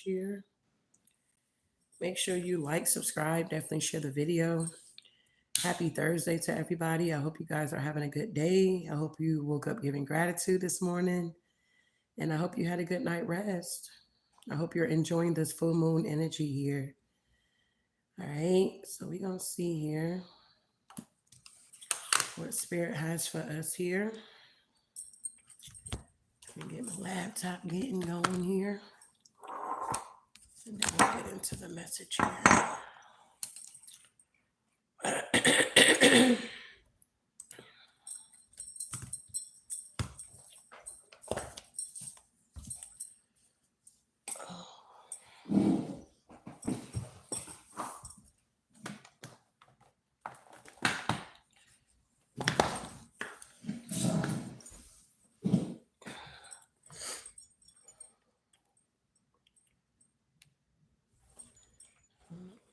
here. Make sure you like, subscribe, definitely share the video. Happy Thursday to everybody. I hope you guys are having a good day. I hope you woke up giving gratitude this morning. And I hope you had a good night rest. I hope you're enjoying this full moon energy here. All right, so we're going to see here what Spirit has for us here. Let me get my laptop getting going here. And then we'll get into the message here.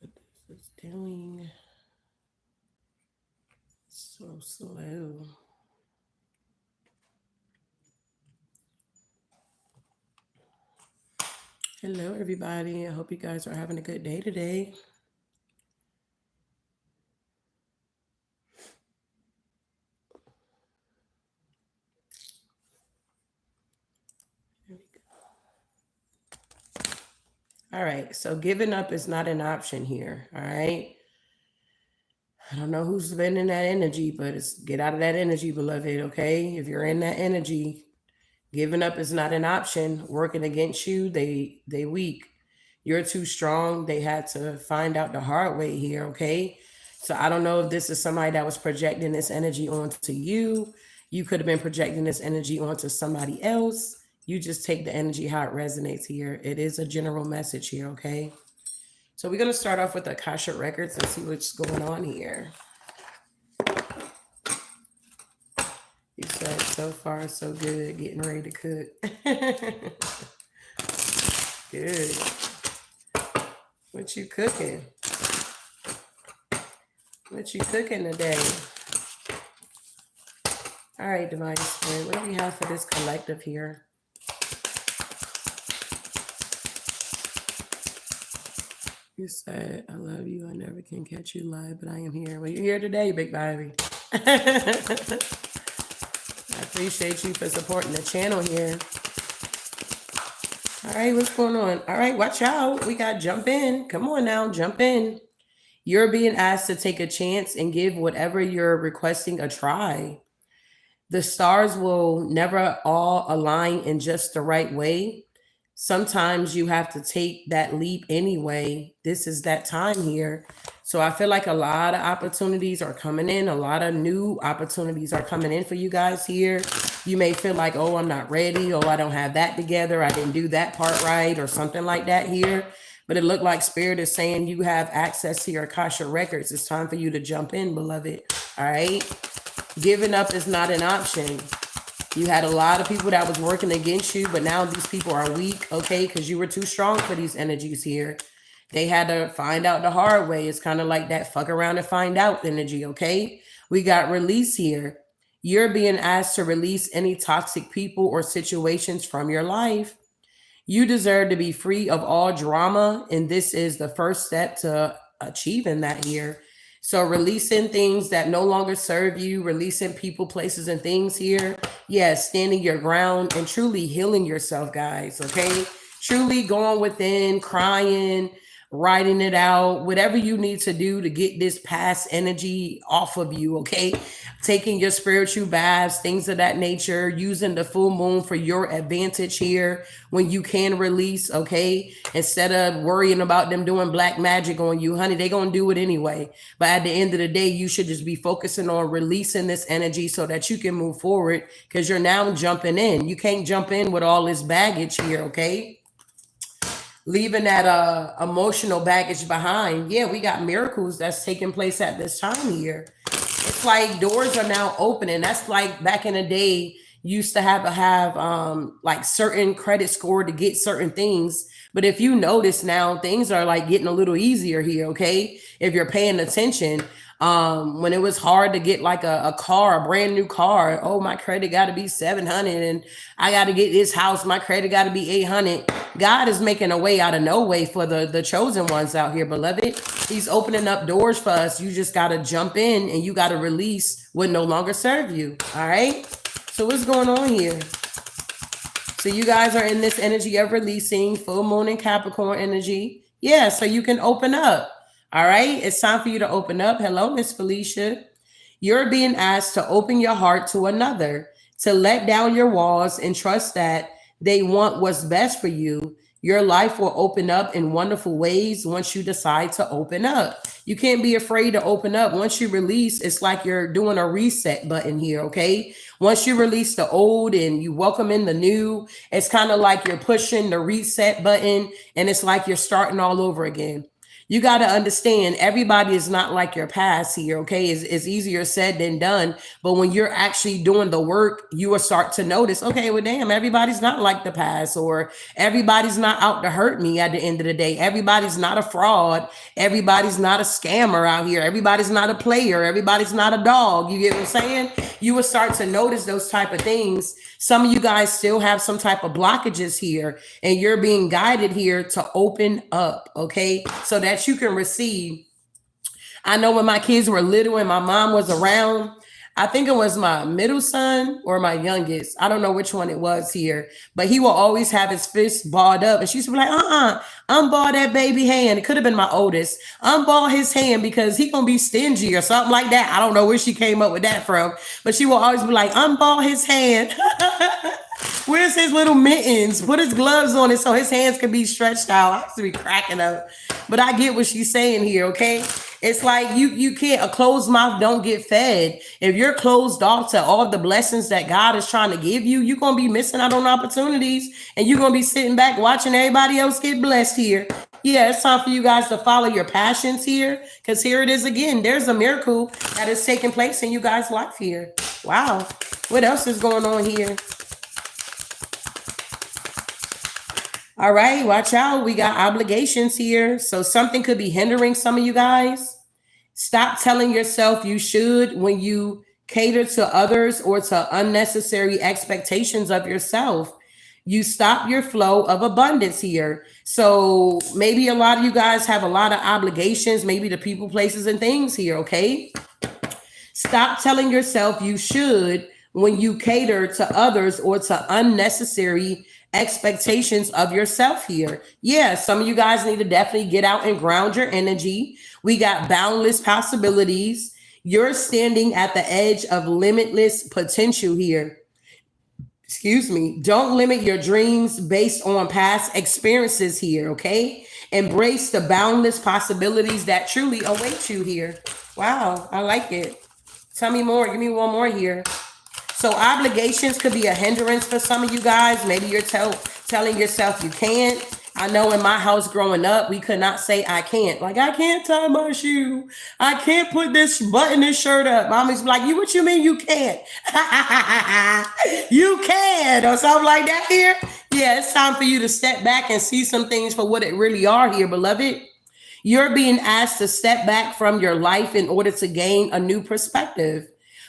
What this is doing so slow. Hello, everybody. I hope you guys are having a good day today. There we go. All right, so giving up is not an option here. All right. I don't know who's been in that energy, but it's get out of that energy, beloved. Okay. If you're in that energy, giving up is not an option. Working against you, they weak. You're too strong. They had to find out the hard way here, okay? So I don't know if this is somebody that was projecting this energy onto you. You could have been projecting this energy onto somebody else. You just take the energy how it resonates here. It is a general message here, okay? So we're going to start off with the Akasha Records and see what's going on here. You said so far so good, getting ready to cook. Good. What you cooking? What you cooking today? All right, Divine Spirit, what do we have for this collective here? You said, I love you. I never can catch you live, but I am here. Well, you're here today, big baby. I appreciate you for supporting the channel here. All right, what's going on? All right, watch out. We got jump in. Come on now, jump in. You're being asked to take a chance and give whatever you're requesting a try. The stars will never all align in just the right way. Sometimes you have to take that leap anyway. This is that time here. So I feel like a lot of opportunities are coming in. A lot of new opportunities are coming in for you guys here. You may feel like, oh, I'm not ready. Oh, I don't have that together. I didn't do that part right or something like that here. But it looked like Spirit is saying you have access to your Akasha Records. It's time for you to jump in, beloved. All right. Giving up is not an option. You had a lot of people that was working against you, but now these people are weak, okay, because you were too strong for these energies here. They had to find out the hard way. It's kind of like that fuck around and find out energy, okay? We got release here. You're being asked to release any toxic people or situations from your life. You deserve to be free of all drama, and this is the first step to achieving that here. So releasing things that no longer serve you, releasing people, places, and things here. Yeah, standing your ground and truly healing yourself, guys, okay? Truly going within, crying, writing it out, whatever you need to do to get this past energy off of you, okay? Taking your spiritual baths, things of that nature, using the full moon for your advantage here when you can release, okay? Instead of worrying about them doing black magic on you, honey, they're going to do it anyway. But at the end of the day, you should just be focusing on releasing this energy so that you can move forward because you're now jumping in. You can't jump in with all this baggage here, okay? Leaving that emotional baggage behind. Yeah, we got miracles that's taking place at this time here. It's like doors are now opening. That's like back in the day, used to have like certain credit score to get certain things. But if you notice now, things are like getting a little easier here, okay? If you're paying attention. When it was hard to get like a car, a brand new car, oh, my credit got to be 700 and I got to get this house, my credit got to be 800. God is making a way out of no way for the chosen ones out here, beloved. He's opening up doors for us. You just got to jump in and you got to release what no longer serve you. All right. So what's going on here? So you guys are in this energy of releasing, full moon and Capricorn energy. Yeah. So you can open up. All right. It's time for you to open up. Hello, Miss Felicia. You're being asked to open your heart to another, to let down your walls and trust that they want what's best for you. Your life will open up in wonderful ways once you decide to open up. You can't be afraid to open up. Once you release, it's like you're doing a reset button here, okay? Once you release the old and you welcome in the new, it's kind of like you're pushing the reset button and it's like you're starting all over again. You got to understand, everybody is not like your past here, okay? It's easier said than done. But when you're actually doing the work, you will start to notice, okay, well, damn, everybody's not like the past, or everybody's not out to hurt me at the end of the day. Everybody's not a fraud. Everybody's not a scammer out here. Everybody's not a player. Everybody's not a dog. You get what I'm saying? You will start to notice those type of things. Some of you guys still have some type of blockages here, and you're being guided here to open up, okay? So that you can receive. I know when my kids were little and my mom was around, I think it was my middle son or my youngest. I don't know which one it was here, but he will always have his fist balled up. And she used to be like, unball that baby hand. It could have been my oldest. Unball his hand because he gonna be stingy or something like that. I don't know where she came up with that from, but she will always be like, unball his hand. Where's his little mittens? Put his gloves on it so his hands can be stretched out. I used to be cracking up. But I get what she's saying here, okay? It's like you can't, a closed mouth don't get fed. If you're closed off to all the blessings that God is trying to give you, you're going to be missing out on opportunities and you're going to be sitting back watching everybody else get blessed here. Yeah, it's time for you guys to follow your passions here, because here it is again. There's a miracle that is taking place in you guys' life here. Wow. What else is going on here? All right, watch out. We got obligations here. So something could be hindering some of you guys. Stop telling yourself you should when you cater to others or to unnecessary expectations of yourself. You stop your flow of abundance here. So maybe a lot of you guys have a lot of obligations, maybe to people, places, and things here, okay? Stop telling yourself you should when you cater to others or to unnecessary expectations of yourself here. Yeah, some of you guys need to definitely get out and ground your energy. We got boundless possibilities. You're standing at the edge of limitless potential here. Excuse me. Don't limit your dreams based on past experiences here, okay? Embrace the boundless possibilities that truly await you here. Wow, I like it. Tell me more. Give me one more here. So obligations could be a hindrance for some of you guys. Maybe you're telling yourself you can't. I know in my house growing up, we could not say I can't. Like, I can't tie my shoe. I can't put button this shirt up. Mommy's like, what you mean you can't? You can, or something like that here. Yeah, it's time for you to step back and see some things for what it really are here, beloved. You're being asked to step back from your life in order to gain a new perspective.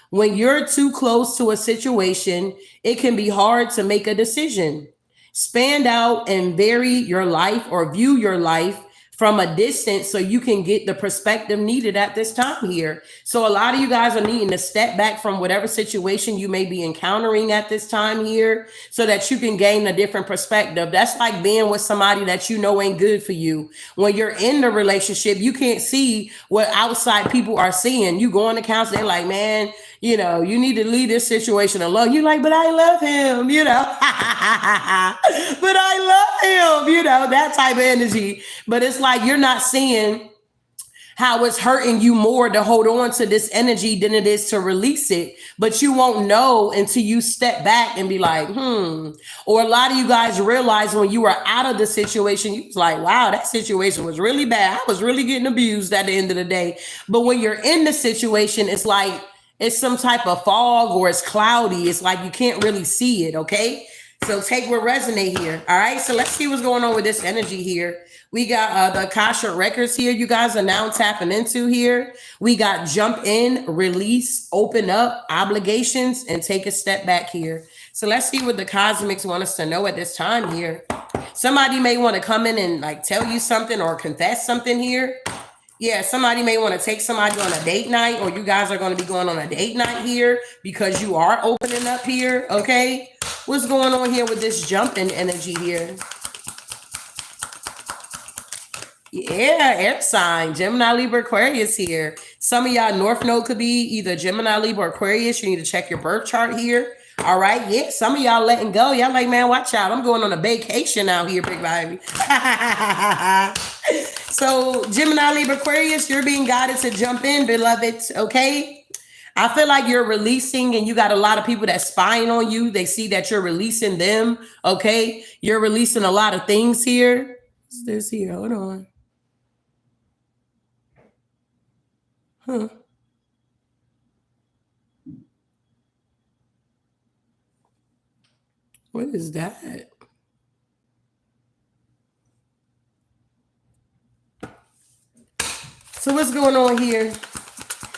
When you're too close to a situation, it can be hard to make a decision. Span out and vary your life or view your life from a distance so you can get the perspective needed at this time here. So a lot of you guys are needing to step back from whatever situation you may be encountering at this time here so that you can gain a different perspective. That's like being with somebody that you know ain't good for you. When you're in the relationship, you can't see what outside people are seeing. You go on the counsel, they're like, man, you need to leave this situation alone. You're like, but I love him, but I love him, that type of energy. But it's like you're not seeing how it's hurting you more to hold on to this energy than it is to release it. But you won't know until you step back and be like, Or a lot of you guys realize when you were out of the situation, you was like, wow, that situation was really bad. I was really getting abused at the end of the day. But when you're in the situation, it's like, It's some type of fog or it's cloudy. It's like you can't really see it, okay? So take what resonate here. All right. So let's see what's going on with this energy here. We got the Akasha records here. You guys are now tapping into here. We got jump in, release, open up, obligations, and take a step back here. So let's see what the cosmics want us to know at this time here. Somebody may want to come in and like tell you something or confess something here. Yeah, somebody may want to take somebody on a date night, or you guys are going to be going on a date night here because you are opening up here. Okay. What's going on here with this jumping energy here? Yeah, air sign, Gemini, Libra, Aquarius here. Some of y'all North Node could be either Gemini, Libra, or Aquarius. You need to check your birth chart here. All right. Yeah, some of y'all letting go. Y'all like, man, watch out. I'm going on a vacation out here, big baby. So Gemini, Libra, Aquarius, you're being guided to jump in, beloved. Okay. I feel like you're releasing and you got a lot of people that's spying on you. They see that you're releasing them. Okay. You're releasing a lot of things here. What's this here? Hold on. Huh. What is that? So what's going on here?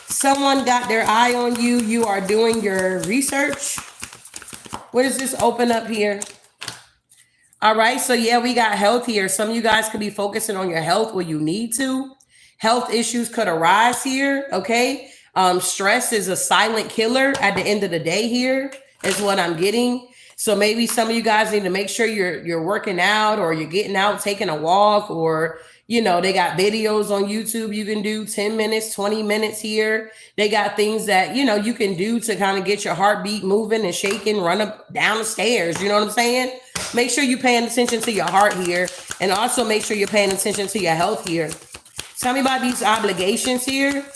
Someone got their eye on you. You are doing your research. What does this open up here? All right. So yeah, we got health here. Some of you guys could be focusing on your health where you need to. Health issues could arise here. Okay. Stress is a silent killer at the end of the day here is what I'm getting. So maybe some of you guys need to make sure you're working out or you're getting out, taking a walk, or you know, they got videos on YouTube you can do 10 minutes, 20 minutes here. They got things that, you know, you can do to kind of get your heartbeat moving and shaking, run up down the stairs. You know what I'm saying? Make sure you're paying attention to your heart here. And also make sure you're paying attention to your health here. Tell me about these obligations here.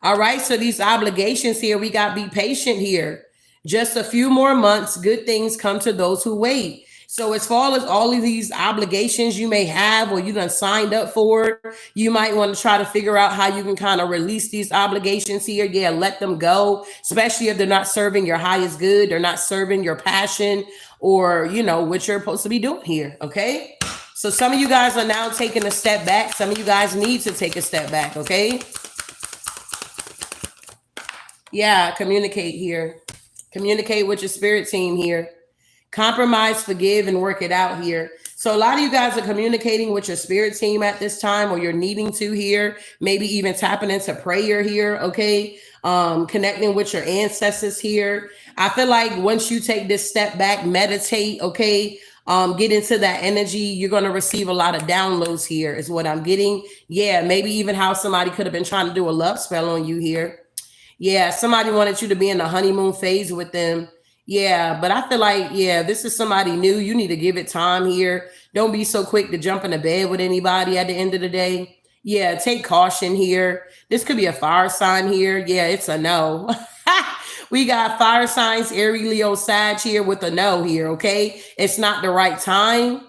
All right. So these obligations here, we got be patient here. Just a few more months, good things come to those who wait. So as far as all of these obligations you may have or you done signed up for, you might want to try to figure out how you can kind of release these obligations here. Yeah, let them go, especially if they're not serving your highest good. They're not serving your passion or, you know, what you're supposed to be doing here. Okay. So some of you guys are now taking a step back. Some of you guys need to take a step back. Okay. Yeah, communicate here. Communicate with your spirit team here. Compromise, forgive, and work it out here. So a lot of you guys are communicating with your spirit team at this time, or you're needing to here, maybe even tapping into prayer here, okay? Connecting with your ancestors here. I feel like once you take this step back, meditate, okay? Get into that energy, you're going to receive a lot of downloads here is what I'm getting. Yeah, maybe even how somebody could have been trying to do a love spell on you here. Yeah, somebody wanted you to be in the honeymoon phase with them. Yeah, but I feel like, yeah, this is somebody new. You need to give it time here. Don't be so quick to jump into bed with anybody at the end of the day. Yeah, take caution here. This could be a fire sign here. Yeah, it's a no. We got fire signs, Aries, Leo, Sag here with a no here, okay? It's not the right time.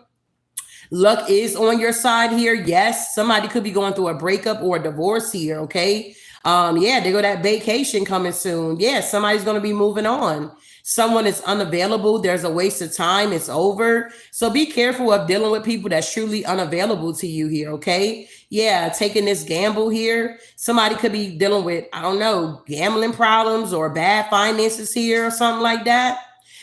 Luck is on your side here. Yes, somebody could be going through a breakup or a divorce here, okay? Yeah, they go that vacation coming soon. Yeah, somebody's going to be moving on. Someone is unavailable. There's a waste of time. It's over. So be careful of dealing with people that's truly unavailable to you here. Okay. Yeah. Taking this gamble here. Somebody could be dealing with, I don't know, gambling problems or bad finances here or something like that.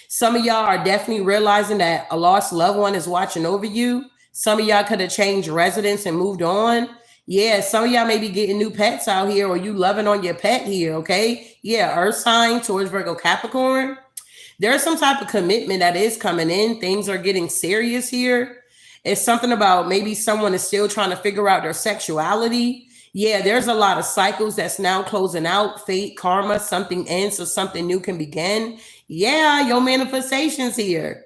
Some of y'all are definitely realizing that a lost loved one is watching over you. Some of y'all could have changed residence and moved on. Yeah, some of y'all may be getting new pets out here or you loving on your pet here, okay? Yeah, Earth sign, Taurus, Virgo, Capricorn. There's some type of commitment that is coming in. Things are getting serious here. It's something about maybe someone is still trying to figure out their sexuality. Yeah, there's a lot of cycles that's now closing out. Fate, karma, something ends so something new can begin. Yeah, your manifestations here.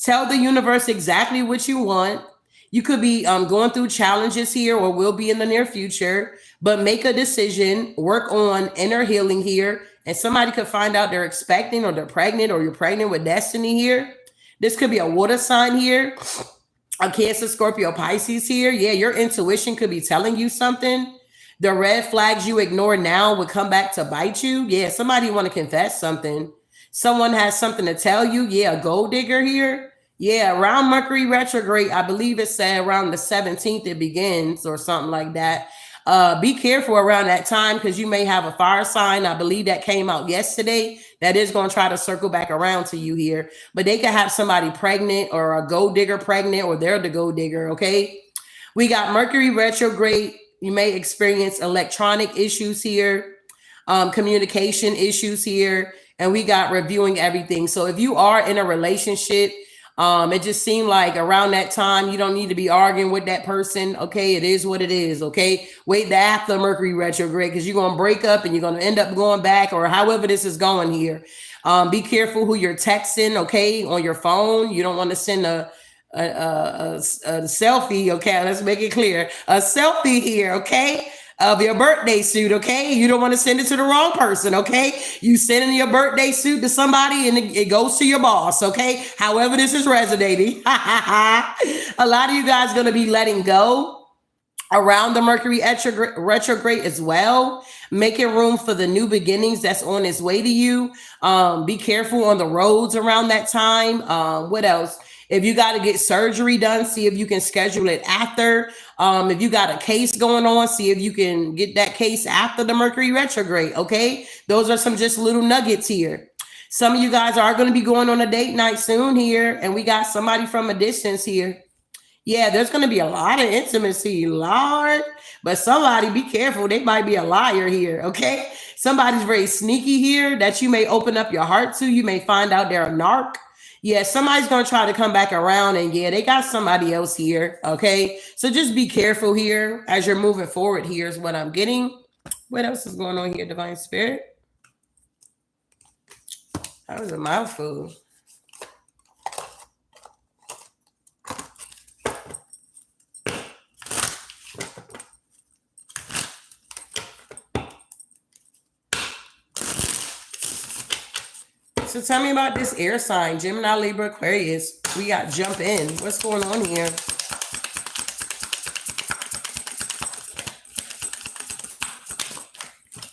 Tell the universe exactly what you want. You could be going through challenges here or will be in the near future, but make a decision, work on inner healing here. And somebody could find out they're expecting or they're pregnant or you're pregnant with destiny here. This could be a water sign here. A Cancer, Scorpio, Pisces here. Yeah, your intuition could be telling you something. The red flags you ignore now would come back to bite you. Yeah, somebody want to confess something. Someone has something to tell you. Yeah, a gold digger here. Yeah, around Mercury retrograde, I believe it said around the 17th it begins or something like that. Be careful around that time because you may have a fire sign. I believe that came out yesterday. That is going to try to circle back around to you here. But they could have somebody pregnant or a gold digger pregnant or they're the gold digger, okay? We got Mercury retrograde. You may experience electronic issues here, communication issues here, and we got reviewing everything. So if you are in a relationship, it just seemed like around that time you don't need to be arguing with that person. Okay, it is what it is. Okay, wait the after Mercury retrograde because you're gonna break up and you're gonna end up going back or however this is going here. Be careful who you're texting. Okay, on your phone, you don't want to send a selfie. Okay, let's make it clear. A selfie here. Okay, of your birthday suit. Okay, you don't want to send it to the wrong person. Okay, you sending your birthday suit to somebody and it goes to your boss. Okay, however this is resonating. A lot of you guys going to be letting go around the Mercury retrograde as well, making room for the new beginnings that's on its way to you. Be careful on the roads around that time. What else? If you got to get surgery done, see if you can schedule it after. If you got a case going on, see if you can get that case after the Mercury retrograde. Okay, those are some just little nuggets here. Some of you guys are going to be going on a date night soon here, and we got somebody from a distance here. Yeah, there's going to be a lot of intimacy, Lord. But somebody, be careful. They might be a liar here, okay? Somebody's very sneaky here that you may open up your heart to. You may find out they're a narc. Yeah, somebody's going to try to come back around and yeah, they got somebody else here, okay? So just be careful here as you're moving forward. Here's what I'm getting. What else is going on here, Divine Spirit? That was a mouthful. So tell me about this air sign, Gemini, Libra, Aquarius. We got jump in. What's going on here?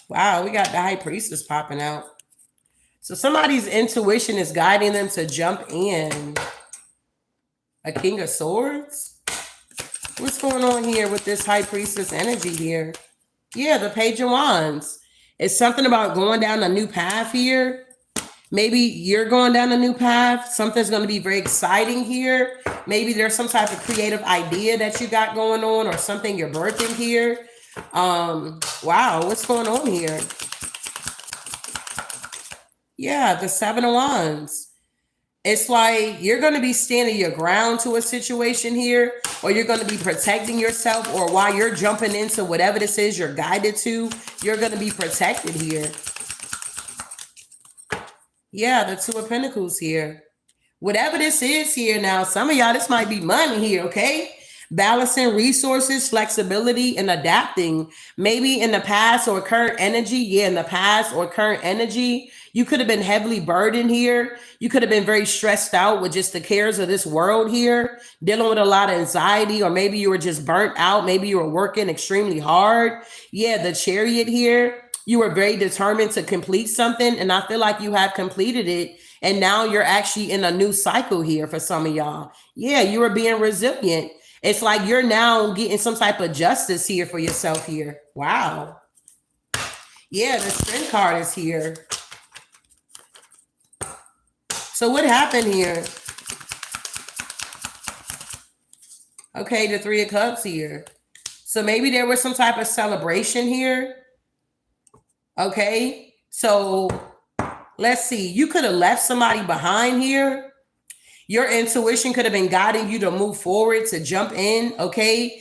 Wow, we got the High Priestess popping out. So somebody's intuition is guiding them to jump in. A King of Swords? What's going on here with this High Priestess energy here? Yeah, the Page of Wands. It's something about going down a new path here. Maybe you're going down a new path. Something's going to be very exciting here. Maybe there's some type of creative idea that you got going on or something you're birthing here. Wow, what's going on here? Yeah, the Seven of Wands. It's like you're going to be standing your ground to a situation here, or you're going to be protecting yourself, or while you're jumping into whatever this is you're guided to, you're going to be protected here. Yeah, the Two of Pentacles here. Whatever this is here now, some of y'all, this might be money here, okay? Balancing resources, flexibility, and adapting. Maybe in the past or current energy, yeah, in the past or current energy, you could have been heavily burdened here. You could have been very stressed out with just the cares of this world here, dealing with a lot of anxiety, or maybe you were just burnt out. Maybe you were working extremely hard. Yeah, the Chariot here. You were very determined to complete something, and I feel like you have completed it, and now you're actually in a new cycle here for some of y'all. Yeah, you were being resilient. It's like you're now getting some type of justice here for yourself here. Wow. Yeah, the Strength card is here. So what happened here? Okay, the Three of Cups here. So maybe there was some type of celebration here. Okay, so let's see. You could have left somebody behind here. Your intuition could have been guiding you to move forward, to jump in. Okay,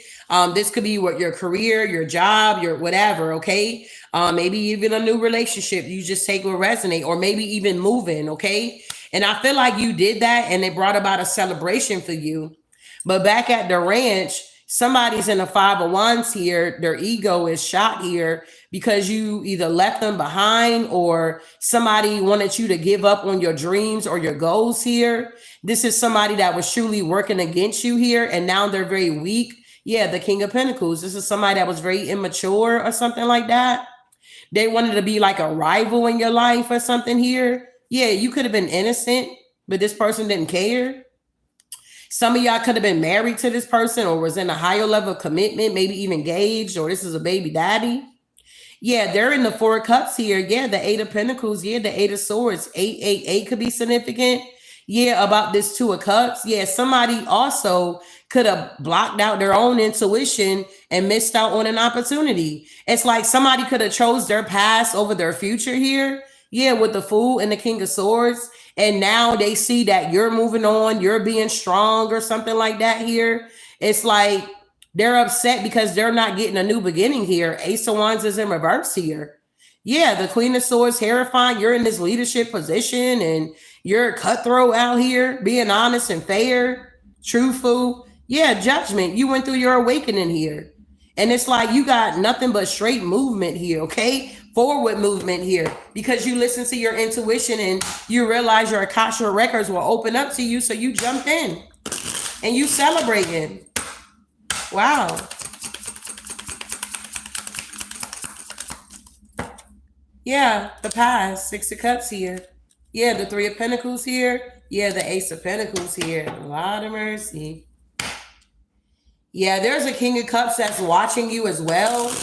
this could be what your career, your job, your whatever. Okay, maybe even a new relationship you just take will resonate, or maybe even moving. Okay, and I feel like you did that, and it brought about a celebration for you. But back at the ranch, somebody's in the Five of Wands here. Their ego is shot here because you either left them behind or somebody wanted you to give up on your dreams or your goals here. This is somebody that was truly working against you here, and now they're very weak. Yeah, the King of Pentacles. This is somebody that was very immature or something like that. They wanted to be like a rival in your life or something here. Yeah, you could have been innocent, but this person didn't care. Some of y'all could have been married to this person or was in a higher level of commitment, maybe even engaged, or this is a baby daddy. Yeah, they're in the Four of Cups here. Yeah, the Eight of Pentacles. Yeah, the Eight of Swords. 888 could be significant. Yeah, about this Two of Cups. Yeah, somebody also could have blocked out their own intuition and missed out on an opportunity. It's like somebody could have chose their past over their future here. Yeah, with the Fool and the King of Swords. And now they see that you're moving on, you're being strong or something like that here. It's like they're upset because they're not getting a new beginning here. Ace of Wands is in reverse here. Yeah, the Queen of Swords, terrifying. You're in this leadership position and you're cutthroat out here, being honest and fair, truthful. Yeah, Judgment. You went through your awakening here. And it's like you got nothing but straight movement here, okay? Forward movement here because you listen to your intuition and you realize your Akasha records will open up to you. So you jumped in and you celebrating. Wow. Yeah, the past. Six of Cups here. Yeah, the Three of Pentacles here. Yeah, the Ace of Pentacles here. A lot of mercy. Yeah, there's a King of Cups that's watching you as well.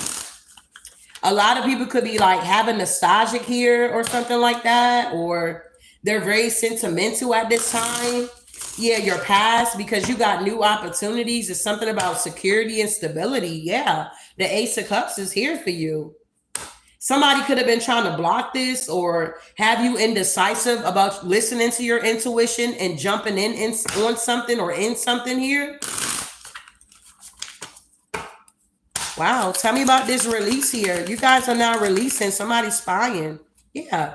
A lot of people could be like having nostalgic here or something like that, or they're very sentimental at this time. Yeah, your past because you got new opportunities. It's something about security and stability. Yeah, the Ace of Cups is here for you. Somebody could have been trying to block this or have you indecisive about listening to your intuition and jumping in on something or in something here. Wow, tell me about this release here. You guys are now releasing, somebody spying. Yeah,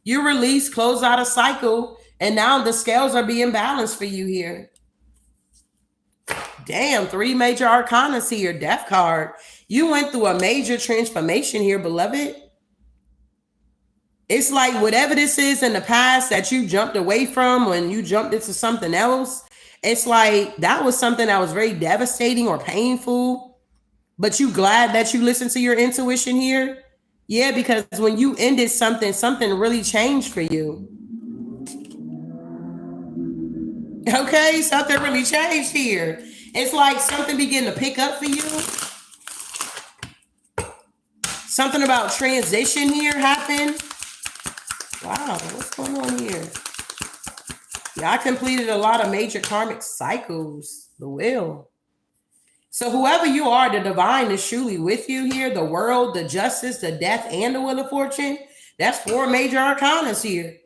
you release, close out a cycle, and now the scales are being balanced for you here. Damn, 3 major arcanas here, Death card. You went through a major transformation here, beloved. It's like whatever this is in the past that you jumped away from when you jumped into something else, it's like that was something that was very devastating or painful, but you glad that you listened to your intuition here. Yeah, because when you ended something, something really changed for you. Okay, something really changed here. It's like something began to pick up for you. Something about transition here happened. Wow, what's going on here? Yeah, I completed a lot of major karmic cycles. The Wheel. So whoever you are, the divine is truly with you here. The World, the Justice, the Death, and the Wheel of Fortune. That's 4 major arcanas here.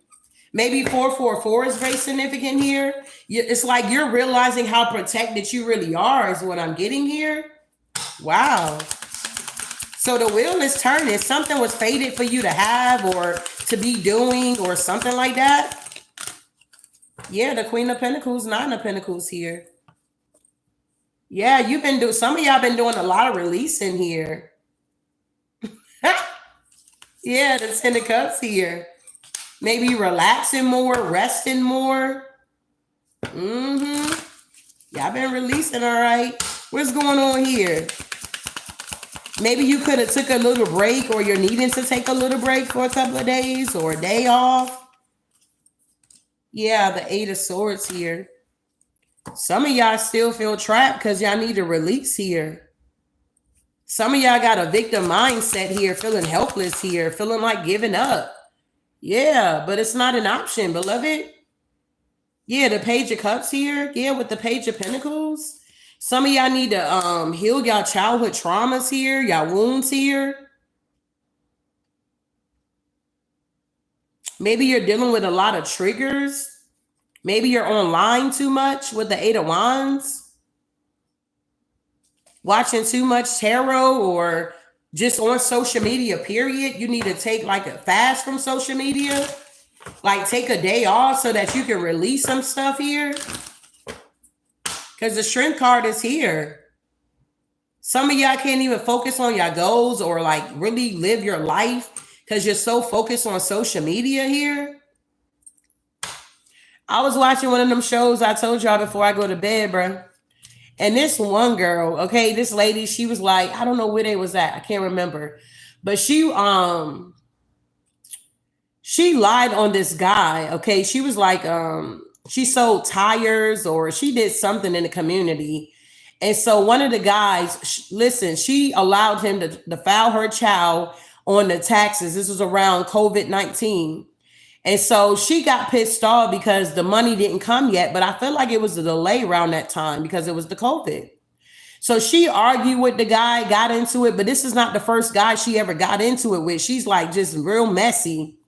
Maybe 444 is very significant here. It's like you're realizing how protected you really are is what I'm getting here. Wow. So the wheel is turning. Something was fated for you to have or to be doing or something like that. Yeah, the Queen of Pentacles, 9 of Pentacles here. Yeah, you've been doing, some of y'all been doing a lot of releasing here. Yeah, the 10 of Cups here. Maybe relaxing more, resting more. Yeah, I've been releasing, all right. What's going on here? Maybe you could have took a little break or you're needing to take a little break for a couple of days or a day off. Yeah, the 8 of Swords here. Some of y'all still feel trapped because y'all need a release here. Some of y'all got a victim mindset here, feeling helpless here, feeling like giving up. Yeah, but it's not an option, beloved. Yeah, the Page of Cups here. Yeah, with the Page of Pentacles. Some of y'all need to heal y'all childhood traumas here, y'all wounds here. Maybe you're dealing with a lot of triggers. Maybe you're online too much with the 8 of Wands. Watching too much tarot or just on social media, period. You need to take like a fast from social media. Like take a day off so that you can release some stuff here. Because the Strength card is here. Some of y'all can't even focus on your goals or like really live your life because you're so focused on social media here. I was watching one of them shows I told y'all before I go to bed, bro. And this one girl, okay, this lady, she was like, I don't know where they was at. I can't remember. But she lied on this guy. Okay. She was like, she sold tires or she did something in the community. And so one of the guys, listen, she allowed him to file her child on the taxes. This was around COVID-19. And so she got pissed off because the money didn't come yet. But I feel like it was a delay around that time because it was the COVID. So she argued with the guy, got into it. But this is not the first guy she ever got into it with. She's like just real messy.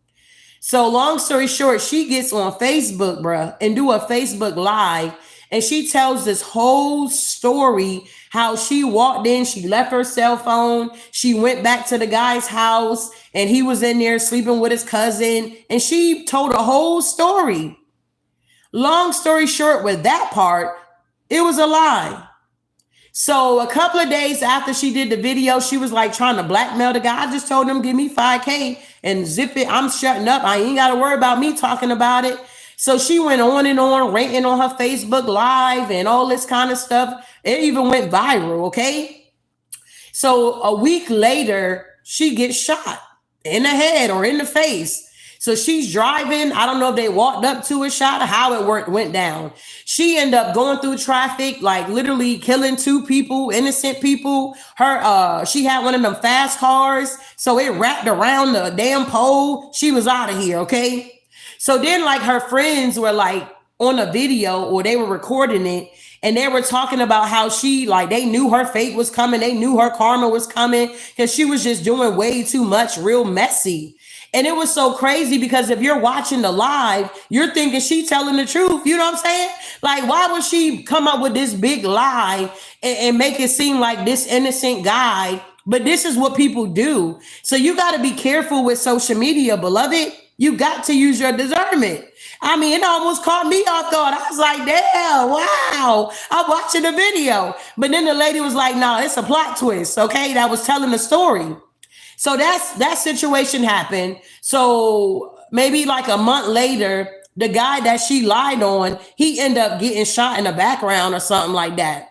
So long story short, she gets on Facebook, bruh, and do a Facebook live. And she tells this whole story, how she walked in, she left her cell phone, she went back to the guy's house, and he was in there sleeping with his cousin. And she told a whole story. Long story short, with that part, it was a lie. So a couple of days after she did the video, she was like trying to blackmail the guy. I just told him, give me 5K and zip it. I'm shutting up. I ain't got to worry about me talking about it. So she went on and on, ranting on her Facebook Live and all this kind of stuff. It even went viral, okay? So a week later, she gets shot in the head or in the face. So she's driving. I don't know if they walked up to a shot or how it went down. She ended up going through traffic, like literally killing 2 people, innocent people. She had one of them fast cars. So it wrapped around the damn pole. She was out of here, okay? So then like her friends were like on a video or they were recording it. And they were talking about how she, like, they knew her fate was coming. They knew her karma was coming because she was just doing way too much, real messy. And it was so crazy because if you're watching the live, you're thinking she telling the truth. You know what I'm saying? Like, why would she come up with this big lie and make it seem like this innocent guy? But this is what people do. So you got to be careful with social media, beloved. You got to use your discernment. I mean, it almost caught me off guard. I was like, damn, wow. I'm watching the video. But then the lady was like, no, it's a plot twist. Okay. That was telling the story. So that situation happened. So maybe like a month later, the guy that she lied on, he ended up getting shot in the background or something like that.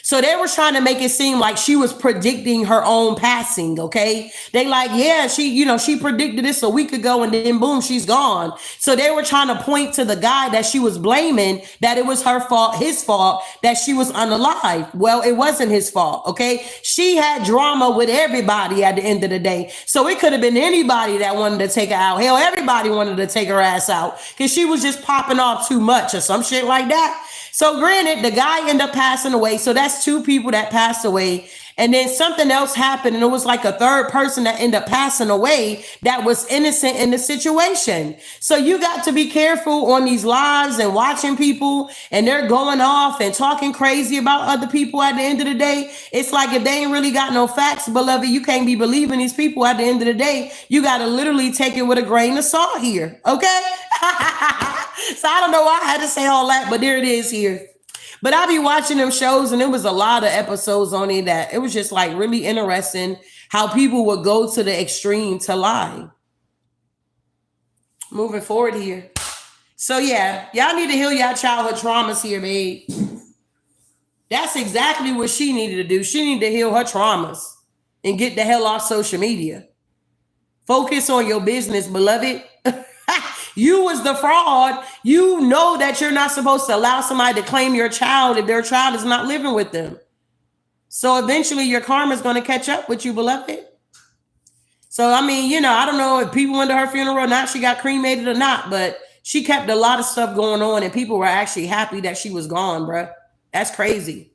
So they were trying to make it seem like she was predicting her own passing, okay? They like, yeah, she predicted this a week ago and then boom, she's gone. So they were trying to point to the guy that she was blaming, that it was her fault, his fault, that she was unalive. Well, it wasn't his fault, okay? She had drama with everybody at the end of the day. So it could have been anybody that wanted to take her out. Hell, everybody wanted to take her ass out because she was just popping off too much or some shit like that. So granted, the guy ended up passing away. So that's 2 people that passed away. And then something else happened. And it was like a third person that ended up passing away that was innocent in the situation. So you got to be careful on these lives and watching people and they're going off and talking crazy about other people at the end of the day. It's like if they ain't really got no facts, beloved, you can't be believing these people at the end of the day. You got to literally take it with a grain of salt here. Okay. So I don't know why I had to say all that, but there it is here. But I be watching them shows and there was a lot of episodes on it that it was just like really interesting how people would go to the extreme to lie. Moving forward here. So yeah, y'all need to heal y'all childhood traumas here, babe. That's exactly what she needed to do. She needed to heal her traumas and get the hell off social media. Focus on your business, beloved. You was the fraud. You know that you're not supposed to allow somebody to claim your child if their child is not living with them. So eventually your karma is going to catch up with you, beloved. So, I mean, I don't know if people went to her funeral or not, she got cremated or not, but she kept a lot of stuff going on and people were actually happy that she was gone, bruh. That's crazy.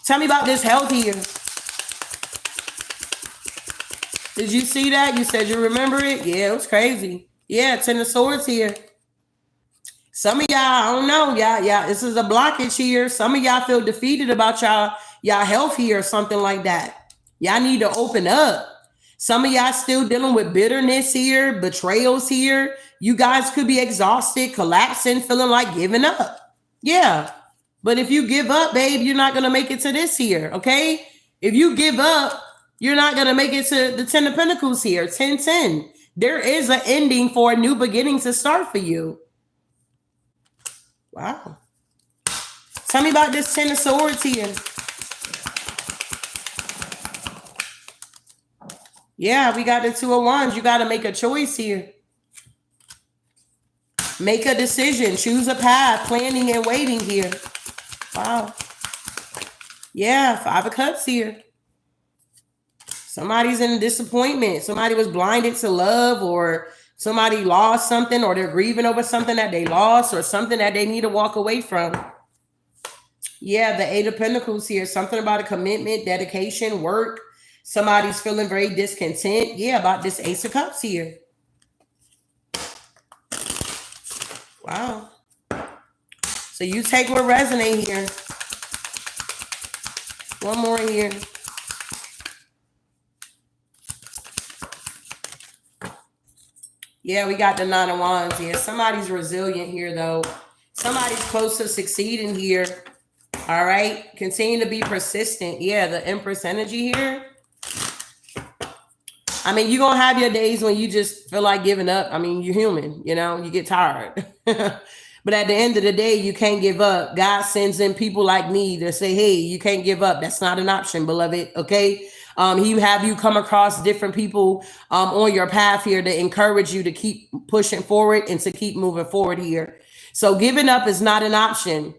Tell me about this health here. Did you see that? You said you remember it? Yeah, it was crazy. Yeah, 10 of Swords here. Some of y'all, I don't know, y'all, this is a blockage here. Some of y'all feel defeated about y'all health here or something like that. Y'all need to open up. Some of y'all still dealing with bitterness here, betrayals here. You guys could be exhausted, collapsing, feeling like giving up. Yeah, but if you give up, babe, you're not going to make it to this here, okay? If you give up, you're not going to make it to the 10 of Pentacles here, 10-10. There is an ending for a new beginning to start for you. Wow. Tell me about this Ten of Swords here. Yeah, we got the Two of Wands. You got to make a choice here. Make a decision. Choose a path. Planning and waiting here. Wow. Yeah, Five of Cups here. Somebody's in disappointment. Somebody was blinded to love, or somebody lost something, or they're grieving over something that they lost, or something that they need to walk away from. Yeah, the Eight of Pentacles here. Something about a commitment, dedication, work. Somebody's feeling very discontent. Yeah, about this Ace of Cups here. Wow. So you take what resonates here. One more here. Yeah, we got the Nine of Wands here. Somebody's resilient here, though. Somebody's close to succeeding here. All right. Continue to be persistent. Yeah, the Empress energy here. I mean, you're going to have your days when you just feel like giving up. I mean, you're human, you know, you get tired. But at the end of the day, you can't give up. God sends in people like me to say, hey, you can't give up. That's not an option, beloved. Okay. He have you come across different people on your path here to encourage you to keep pushing forward and to keep moving forward here. So giving up is not an option.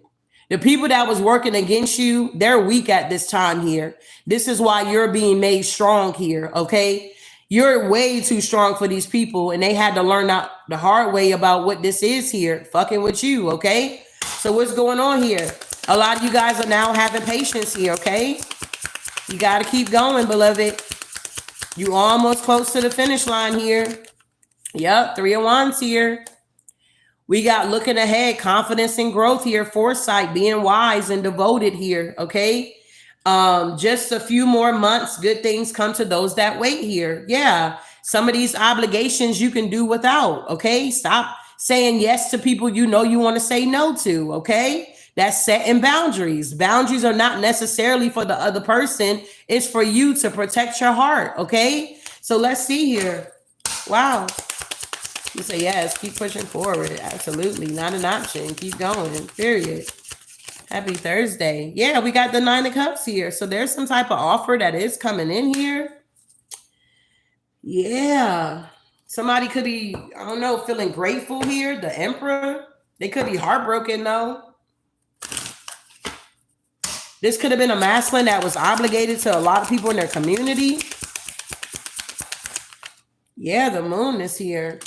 The people that was working against you, they're weak at this time here. This is why you're being made strong here. Okay. You're way too strong for these people, and they had to learn out the hard way about what this is here, fucking with you, okay? So what's going on here? A lot of you guys are now having patience here, okay? You got to keep going, beloved. You almost close to the finish line here. Yep, Three of Wands here. We got looking ahead, confidence and growth here, foresight, being wise and devoted here, okay? Just a few more months, good things come to those that wait here. Yeah, some of these obligations you can do without, okay? Stop saying yes to people you know you want to say no to, okay? That's setting boundaries. Boundaries are not necessarily for the other person. It's for you to protect your heart, okay? So let's see here. Wow. You say yes, keep pushing forward. Absolutely, not an option. Keep going, period. Happy Thursday. Yeah, we got the Nine of Cups here. So there's some type of offer that is coming in here. Yeah. Somebody could be, I don't know, feeling grateful here. The Emperor. They could be heartbroken, though. This could have been a masculine that was obligated to a lot of people in their community. Yeah, the Moon is here.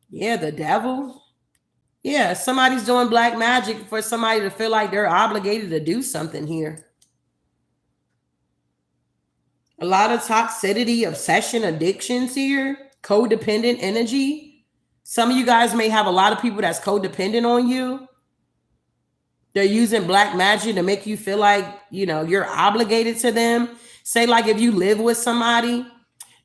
Yeah, the Devil. Yeah, somebody's doing black magic for somebody to feel like they're obligated to do something here. A lot of toxicity, obsession, addictions here. Codependent energy. Some of you guys may have a lot of people that's codependent on you. They're using black magic to make you feel like, you know, you're obligated to them. Say like if you live with somebody,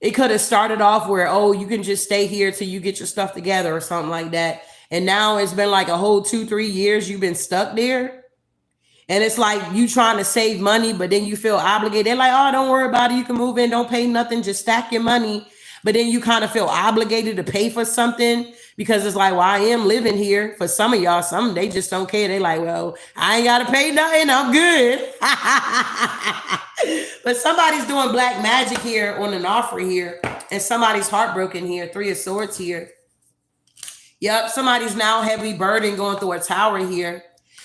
it could have started off where, oh, you can just stay here till you get your stuff together or something like that. And now it's been like a whole 2-3 years you've been stuck there. And it's like you trying to save money, but then you feel obligated. They're like, oh, don't worry about it. You can move in, don't pay nothing, just stack your money. But then you kind of feel obligated to pay for something because it's like, well, I am living here. For some of y'all, some they just don't care. They like, well, I ain't got to pay nothing. I'm good. But somebody's doing black magic here on an offer here. And somebody's heartbroken here. Three of Swords here. Yep, somebody's now heavy burden going through a tower here.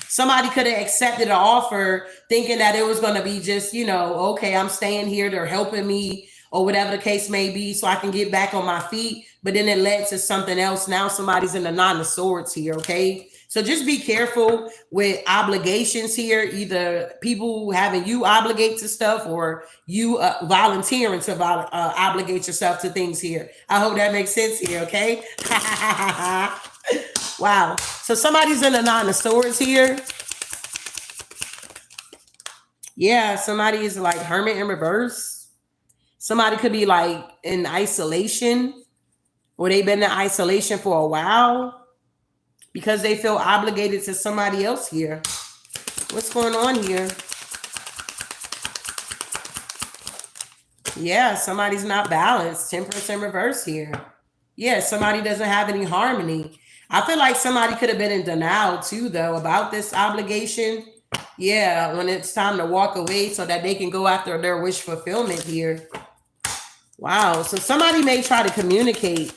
Somebody could have accepted an offer thinking that it was going to be just, you know, okay, I'm staying here. They're helping me or whatever the case may be so I can get back on my feet. But then it led to something else. Now somebody's in the Nine of Swords here, okay? So just be careful with obligations here. Either people having you obligate to stuff or you volunteering to obligate yourself to things here. I hope that makes sense here, okay? Wow. So somebody's in the Nine of Swords here. Yeah, somebody is like hermit in reverse. Somebody could be like in isolation or they've been in isolation for a while because they feel obligated to somebody else here. What's going on here? Yeah, somebody's not balanced. Temperance in reverse here. Yeah, somebody doesn't have any harmony. I feel like somebody could have been in denial too, though, about this obligation. Yeah, when it's time to walk away so that they can go after their wish fulfillment here. Wow. So somebody may try to communicate.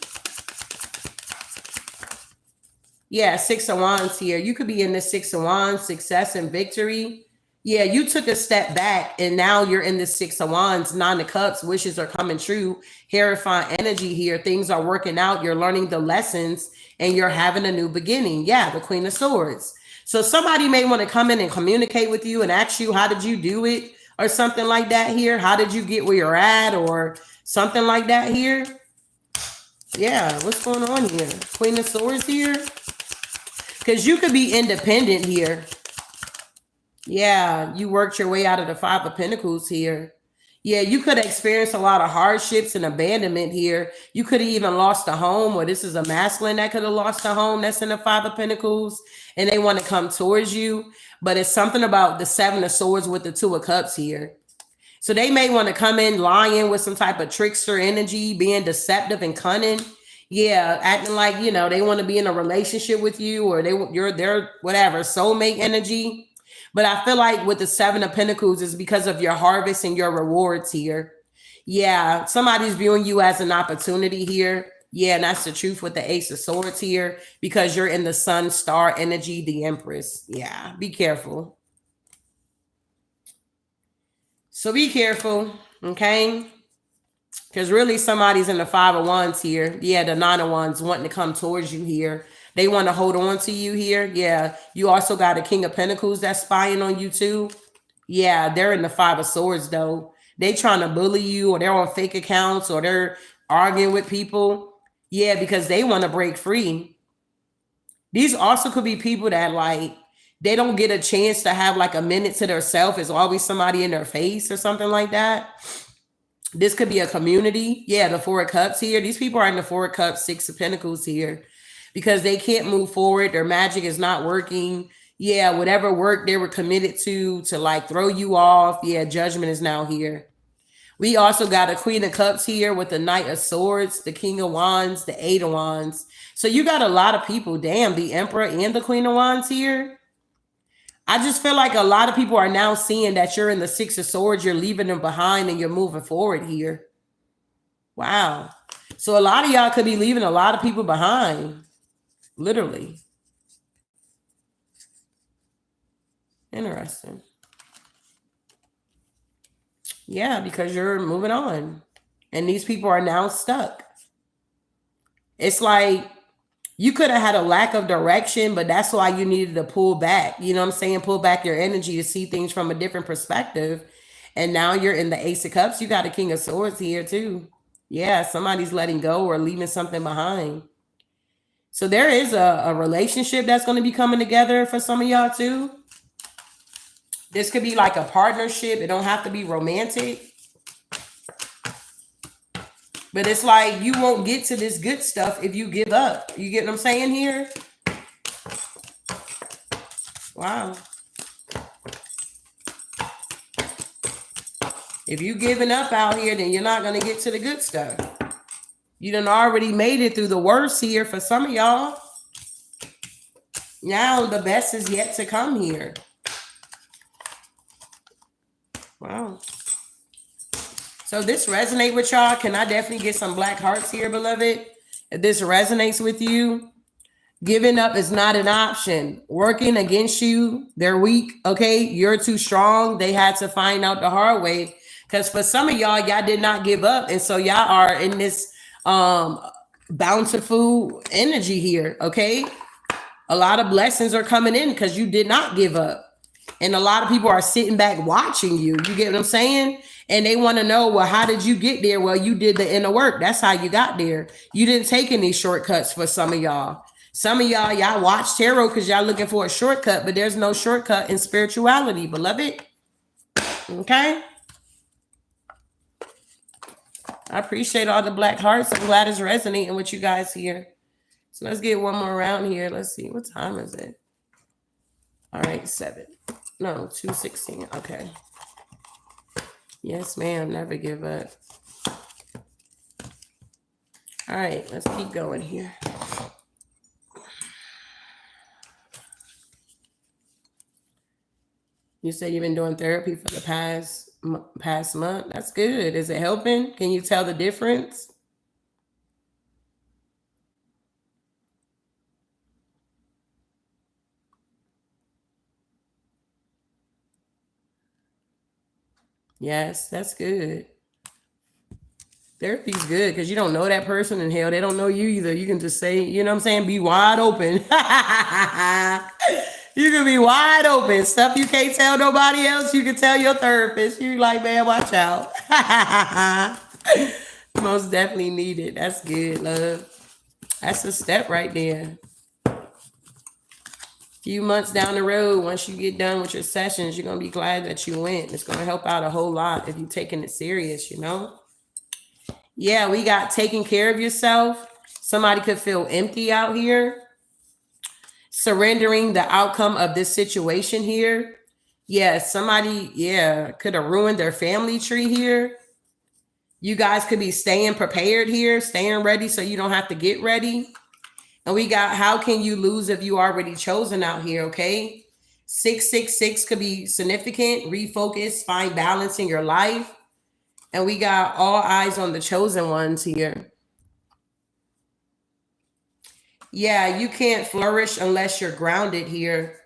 Yeah, Six of Wands here. You could be in the Six of Wands, success and victory. Yeah, you took a step back and now you're in the Six of Wands, Nine of Cups, wishes are coming true, Hierophant energy here. Things are working out. You're learning the lessons and you're having a new beginning. Yeah, the Queen of Swords. So somebody may want to come in and communicate with you and ask you, how did you do it? Or something like that here. How did you get where you're at? Or something like that here. Yeah, what's going on here? Queen of Swords here. Because you could be independent here. Yeah, you worked your way out of the Five of Pentacles here. Yeah, you could experience a lot of hardships and abandonment here. You could have even lost a home, or this is a masculine that could have lost a home that's in the Five of Pentacles, and they want to come towards you. But it's something about the Seven of Swords with the Two of Cups here. So they may want to come in lying with some type of trickster energy, being deceptive and cunning. Yeah, acting like, you know, they want to be in a relationship with you, or you're their whatever soulmate energy. But I feel like with the Seven of Pentacles is because of your harvest and your rewards here. Yeah, somebody's viewing you as an opportunity here. Yeah, and that's the truth with the Ace of Swords here, because you're in the Sun star energy, the Empress. Yeah, be careful. So be careful, okay? Because really somebody's in the Five of Wands here. Yeah, the Nine of Wands wanting to come towards you here. They want to hold on to you here. Yeah, you also got a King of Pentacles that's spying on you too. Yeah, they're in the Five of Swords though. They trying to bully you, or they're on fake accounts, or they're arguing with people. Yeah, because they want to break free. These also could be people that like they don't get a chance to have like a minute to themselves. It's always somebody in their face or something like that. This could be a community. Yeah, the Four of Cups here. These people are in the Four of Cups, Six of Pentacles here, because they can't move forward. Their magic is not working. Yeah, whatever work they were committed to like throw you off. Yeah, judgment is now here. We also got a Queen of Cups here with the Knight of Swords, the King of Wands, the Eight of Wands. So you got a lot of people. Damn, the Emperor and the Queen of Wands here. I just feel like a lot of people are now seeing that you're in the Six of Swords, you're leaving them behind and you're moving forward here. Wow. So a lot of y'all could be leaving a lot of people behind. Literally. Interesting. Yeah, because you're moving on. And these people are now stuck. It's like you could have had a lack of direction, but that's why you needed to pull back. You know what I'm saying? Pull back your energy to see things from a different perspective. And now you're in the Ace of Cups. You got a King of Swords here too. Yeah, somebody's letting go or leaving something behind. So there is a relationship that's going to be coming together for some of y'all too. This could be like a partnership. It don't have to be romantic. But it's like you won't get to this good stuff if you give up. You get what I'm saying here? Wow. If you giving up out here, then you're not going to get to the good stuff. You done already made it through the worst here for some of y'all. Now the best is yet to come here. Wow. So this resonate with y'all. Can I definitely get some black hearts here, beloved? If this resonates with you, giving up is not an option. Working against you, they're weak. Okay, you're too strong. They had to find out the hard way. Because for some of y'all did not give up. And so y'all are in this bountiful energy here. Okay. A lot of blessings are coming in because you did not give up. And a lot of people are sitting back watching you. You get what I'm saying? And they want to know, well, how did you get there? Well, you did the inner work. That's how you got there. You didn't take any shortcuts for some of y'all. Some of y'all watch tarot because y'all looking for a shortcut, but there's no shortcut in spirituality, beloved. Okay? I appreciate all the black hearts. I'm glad it's resonating with you guys here. So let's get one more round here. Let's see. What time is it? All right, 7. No, 2:16. Okay. Yes, ma'am. Never give up. All right, let's keep going here. You say you've been doing therapy for the past month. That's good. Is it helping? Can you tell the difference? Yes, that's good. Therapy's good because you don't know that person, and hell, they don't know you either. You can just say, you know what I'm saying? Be wide open. You can be wide open. Stuff you can't tell nobody else, you can tell your therapist. You like, man, watch out. Most definitely need it. That's good, love. That's a step right there. Few months down the road, once you get done with your sessions, you're gonna be glad that you went. It's gonna help out a whole lot if you're taking it serious, you know? Yeah, we got taking care of yourself. Somebody could feel empty out here. Surrendering the outcome of this situation here. Yeah, somebody, could have ruined their family tree here. You guys could be staying prepared here, staying ready so you don't have to get ready. And we got, how can you lose if you already chosen out here, okay? 666 could be significant. Refocus, find balance in your life. And we got all eyes on the chosen ones here. Yeah, you can't flourish unless you're grounded here.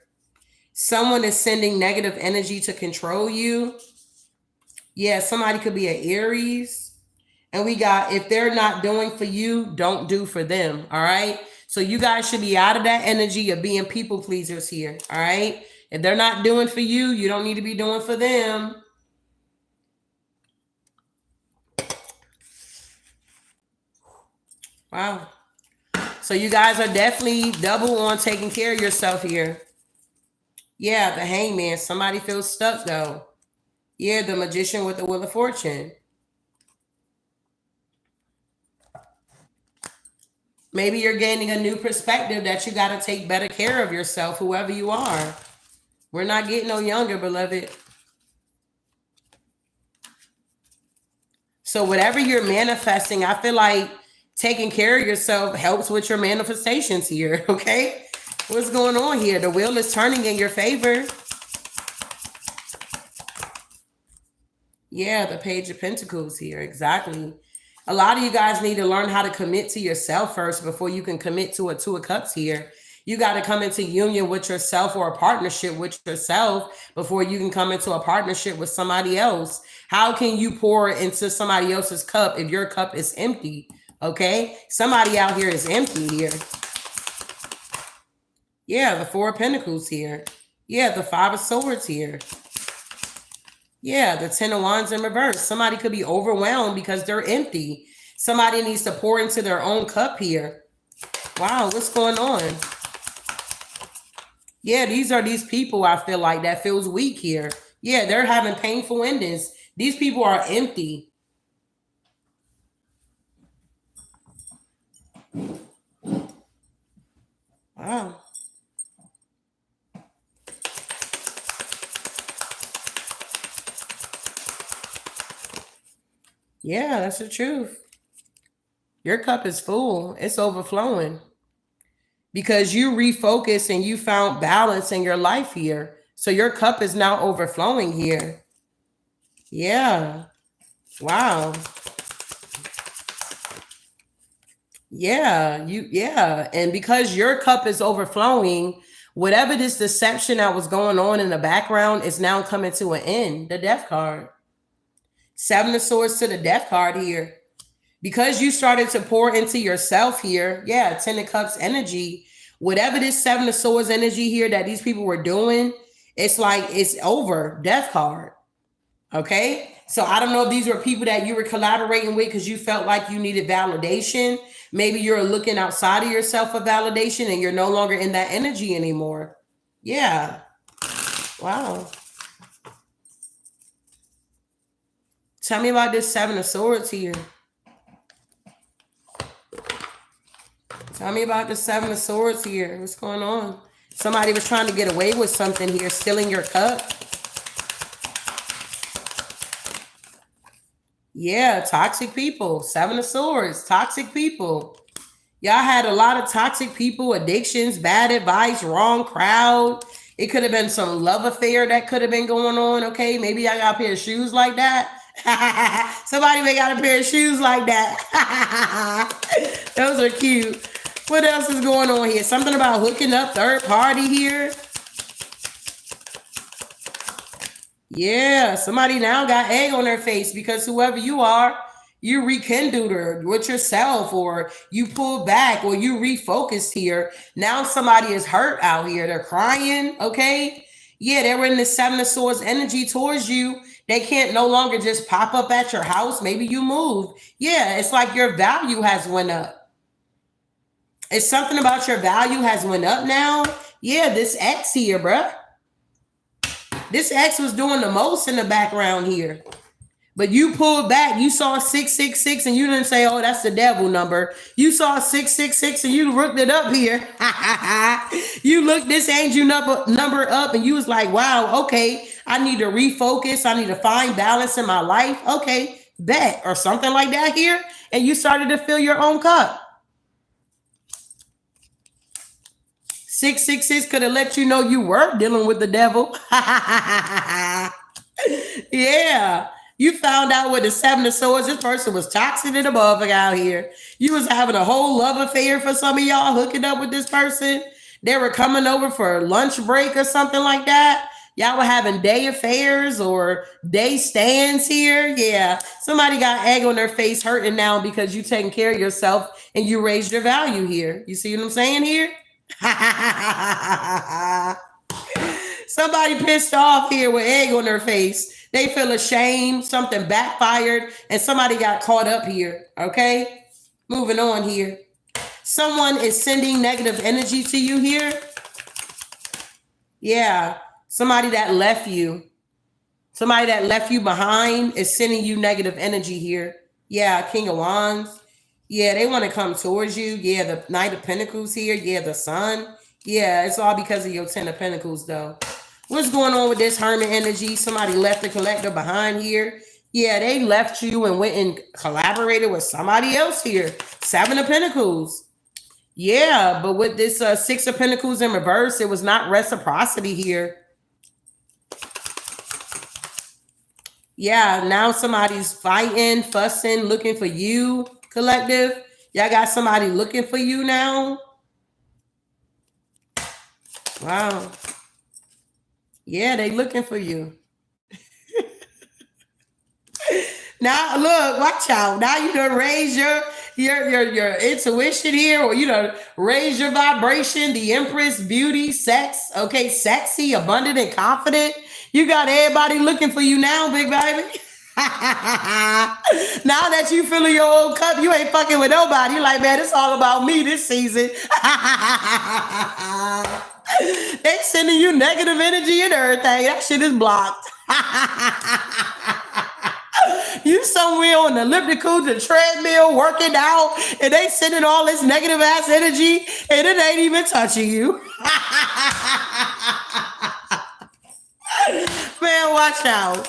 Someone is sending negative energy to control you. Yeah, somebody could be an Aries. And we got, if they're not doing for you, don't do for them. All right. So you guys should be out of that energy of being people pleasers here. All right. If they're not doing for you, you don't need to be doing for them. Wow. So you guys are definitely double on taking care of yourself here. Yeah, the Hangman. Somebody feels stuck though. Yeah, the Magician with the Wheel of Fortune. Maybe you're gaining a new perspective that you got to take better care of yourself, whoever you are. We're not getting no younger, beloved. So whatever you're manifesting, I feel like taking care of yourself helps with your manifestations here, okay? What's going on here? The wheel is turning in your favor. Yeah, the Page of Pentacles here, exactly. A lot of you guys need to learn how to commit to yourself first before you can commit to a Two of Cups here. You got to come into union with yourself or a partnership with yourself before you can come into a partnership with somebody else. How can you pour into somebody else's cup if your cup is empty? Okay, somebody out here is empty here. Yeah, the Four of Pentacles here. Yeah, the Five of Swords here. Yeah, the Ten of Wands in reverse. Somebody could be overwhelmed because they're empty. Somebody needs to pour into their own cup here. Wow, what's going on? Yeah, these are these people I feel like that feels weak here. Yeah, they're having painful endings. These people are empty. Wow. Yeah, that's the truth. Your cup is full. It's overflowing. Because you refocus and you found balance in your life here. So your cup is now overflowing here. Yeah. Wow. Yeah, and because your cup is overflowing, whatever this deception that was going on in the background is now coming to an end. The Death card. Seven of Swords to the Death card here. Because you started to pour into yourself here, yeah, Ten of Cups energy, whatever this Seven of Swords energy here that these people were doing, it's like it's over. Death card. Okay, so I don't know if these were people that you were collaborating with because you felt like you needed validation. Maybe you're looking outside of yourself for validation and you're no longer in that energy anymore. Yeah. Wow. Tell me about this Seven of Swords here. Tell me about the Seven of Swords here. What's going on? Somebody was trying to get away with something here, stealing your cup. Yeah, toxic people. Seven of Swords, toxic people. Y'all had a lot of toxic people, addictions, bad advice, wrong crowd. It could have been some love affair that could have been going on. Okay, maybe I got a pair of shoes like that. Somebody may got a pair of shoes like that. Those are cute. What else is going on here? Something about hooking up, third party here. Yeah, somebody now got egg on their face because whoever you are, you rekindled her with yourself, or you pulled back, or you refocused here. Now somebody is hurt out here. They're crying. Okay. Yeah, they were in the Seven of Swords energy towards you. They can't no longer just pop up at your house. Maybe you moved. Yeah, it's like your value has went up. It's something about your value has went up now. Yeah, this X here, bruh. This X was doing the most in the background here. But you pulled back. You saw 666 and you didn't say, oh, that's the devil number. You saw 666 and you looked it up here. You looked this angel number up and you was like, wow, okay, I need to refocus. I need to find balance in my life. Okay, bet, or something like that here. And you started to fill your own cup. 666 could have let you know you were dealing with the devil. Yeah. You found out with the Seven of Swords, this person was toxic and above out here. You was having a whole love affair for some of y'all, hooking up with this person. They were coming over for a lunch break or something like that. Y'all were having day affairs or day stands here. Yeah, somebody got egg on their face hurting now because you taking care of yourself and you raised your value here. You see what I'm saying here? Somebody pissed off here with egg on their face. They feel ashamed, something backfired, and somebody got caught up here, okay? Moving on here. Someone is sending negative energy to you here. Yeah, somebody that left you. Somebody that left you behind is sending you negative energy here. Yeah, King of Wands. Yeah, they want to come towards you. Yeah, the Knight of Pentacles here. Yeah, the Sun. Yeah, it's all because of your Ten of Pentacles, though. What's going on with this Hermit energy? Somebody left the Collector behind here. Yeah, they left you and went and collaborated with somebody else here. Seven of Pentacles. Yeah, but with this Six of Pentacles in reverse, it was not reciprocity here. Yeah, now somebody's fighting, fussing, looking for you, collective. Y'all got somebody looking for you now. Wow. Yeah, they looking for you. Now, look, watch out. Now you done raise your intuition here, or you done raise your vibration. The Empress, beauty, sex. Okay, sexy, abundant, and confident. You got everybody looking for you now, big baby. Now that you filling your old cup, you ain't fucking with nobody. You're like, man, it's all about me this season. They sending you negative energy and everything. That shit is blocked. You somewhere on the elliptical, the treadmill, working out, and they sending all this negative ass energy, and it ain't even touching you. Man, watch out.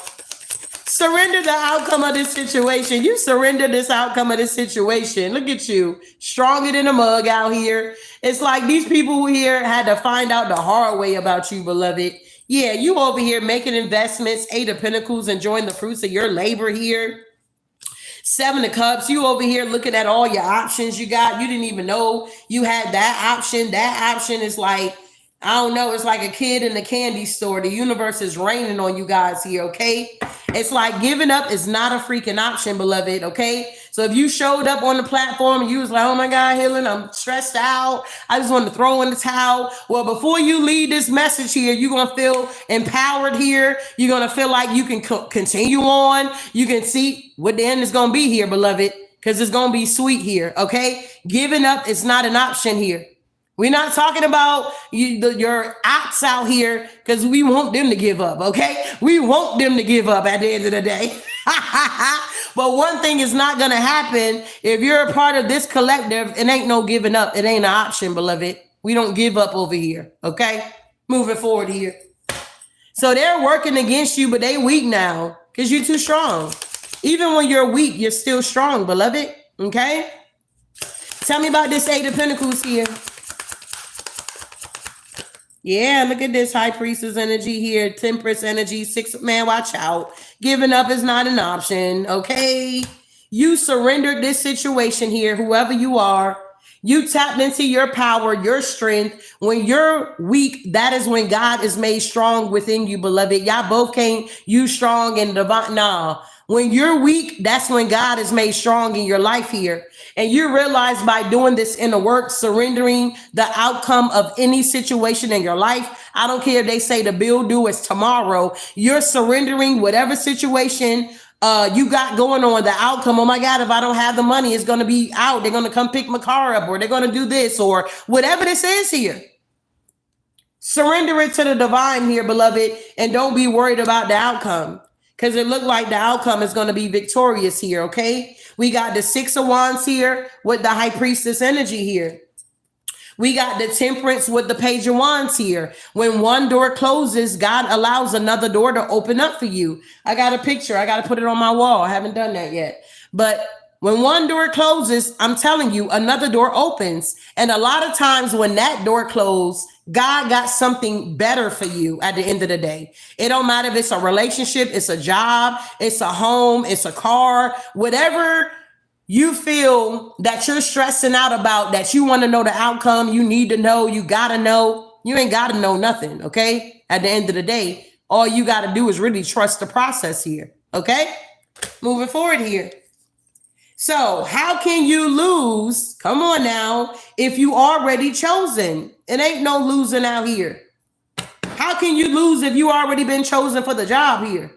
Surrender the outcome of this situation. You surrender this outcome of this situation. Look at you, stronger than a mug out here. It's like these people here had to find out the hard way about you, beloved. Yeah, you over here making investments, Eight of Pentacles, enjoying the fruits of your labor here. Seven of Cups, you over here looking at all your options you got. You didn't even know you had that option. That option is like, I don't know, it's like a kid in the candy store. The universe is raining on you guys here, okay? It's like giving up is not a freaking option, beloved, okay? So if you showed up on the platform and you was like, oh my God, Helen, I'm stressed out. I just want to throw in the towel. Well, before you leave this message here, you're going to feel empowered here. You're going to feel like you can continue on. You can see what the end is going to be here, beloved, because it's going to be sweet here, okay? Giving up is not an option here. We're not talking about your ops out here because we want them to give up, okay? We want them to give up at the end of the day. But one thing is not going to happen if you're a part of this collective. It ain't no giving up. It ain't an option, beloved. We don't give up over here, okay? Moving forward here. So they're working against you, but they weak now because you're too strong. Even when you're weak, you're still strong, beloved, okay? Tell me about this Eight of Pentacles here. Yeah, look at this high priestess energy here, temperance energy, six man, watch out. Giving up is not an option, okay? You surrendered this situation here, whoever you are. You tapped into your power, your strength. When you're weak, that is when God is made strong within you, beloved. Y'all both can't use strong and divine. Nah. When you're weak, that's when God is made strong in your life here. And you realize by doing this inner work, surrendering the outcome of any situation in your life. I don't care if they say the bill due is tomorrow. You're surrendering whatever situation you got going on, the outcome. Oh my God, if I don't have the money, it's going to be out. They're going to come pick my car up, or they're going to do this, or whatever this is here. Surrender it to the divine here, beloved, and don't be worried about the outcome, because it looked like the outcome is going to be victorious here, okay? We got the Six of Wands here with the High Priestess energy here. We got the Temperance with the Page of Wands here. When one door closes, God allows another door to open up for you. I got a picture. I got to put it on my wall. I haven't done that yet. But when one door closes, I'm telling you, another door opens. And a lot of times when that door closed, God got something better for you at the end of the day. It don't matter if it's a relationship, it's a job, it's a home, it's a car, whatever you feel that you're stressing out about, that you want to know the outcome, you need to know, you got to know, you ain't got to know nothing, okay? At the end of the day, all you got to do is really trust the process here, okay? Moving forward here. So how can you lose, come on now, if you already chosen? It ain't no losing out here. How can you lose if you already been chosen for the job here?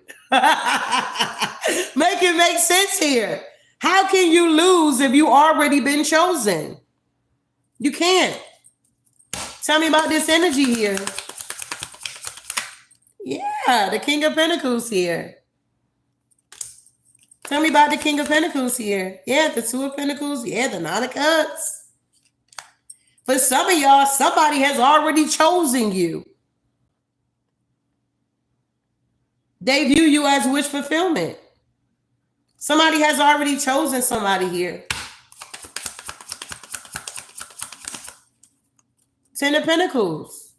Make it make sense here. How can you lose if you already been chosen? You can't. Tell me about this energy here. Yeah, the King of Pentacles here. Tell me about the King of Pentacles here. Yeah, the Two of Pentacles. Yeah, the Nine of Cups. For some of y'all, somebody has already chosen you. They view you as wish fulfillment. Somebody has already chosen somebody here. Ten of Pentacles.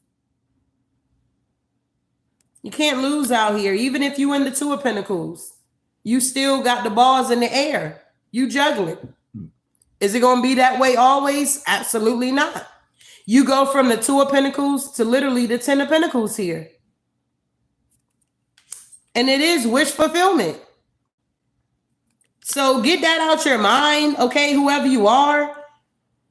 You can't lose out here. Even if you in the Two of Pentacles, you still got the balls in the air. You juggling. Is it going to be that way always? Absolutely not. You go from the Two of Pentacles to literally the Ten of Pentacles here. And it is wish fulfillment. So get that out your mind, okay? Whoever you are,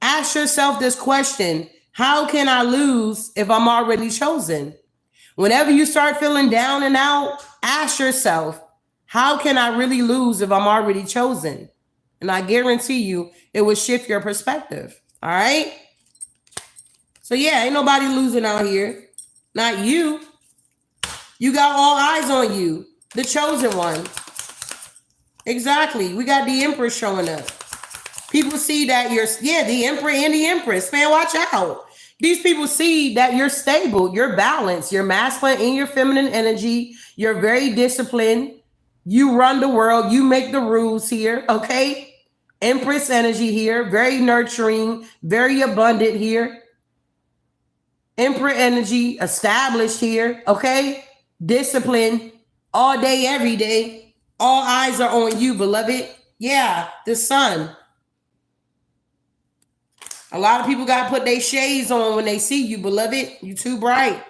ask yourself this question. How can I lose if I'm already chosen? Whenever you start feeling down and out, ask yourself, how can I really lose if I'm already chosen? And I guarantee you, it will shift your perspective, all right? So yeah, ain't nobody losing out here. Not you. You got all eyes on you, the chosen one. Exactly. We got the Empress showing up. People see that you're, the Emperor and the Empress. Man, watch out. These people see that you're stable, you're balanced, you're masculine in your feminine energy. You're very disciplined. You run the world. You make the rules here, okay? Empress energy here. Very nurturing, very abundant here. Emperor energy established here, okay? Discipline all day, every day. All eyes are on you, beloved. Yeah, the sun. A lot of people got to put their shades on when they see you, beloved. You too bright.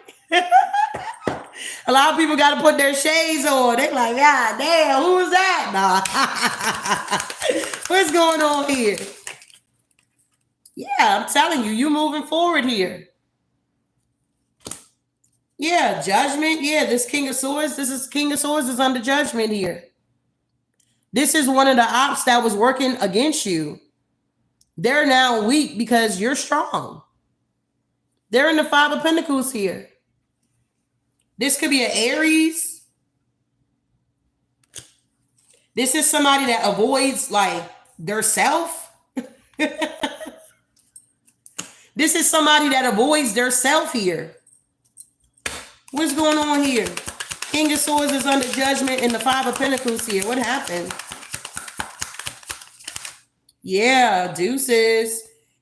A lot of people got to put their shades on. They like, God damn, who is that? Nah. What's going on here? Yeah, I'm telling you, you moving forward here. Yeah, judgment. Yeah, this King of Swords. This is King of Swords is under judgment here. This is one of the ops that was working against you. They're now weak because you're strong. They're in the Five of Pentacles here. This could be an Aries. This is somebody that avoids like their self. This is somebody that avoids their self here. What's going on here? King of Swords is under judgment and the Five of Pentacles here. What happened? Yeah, deuces.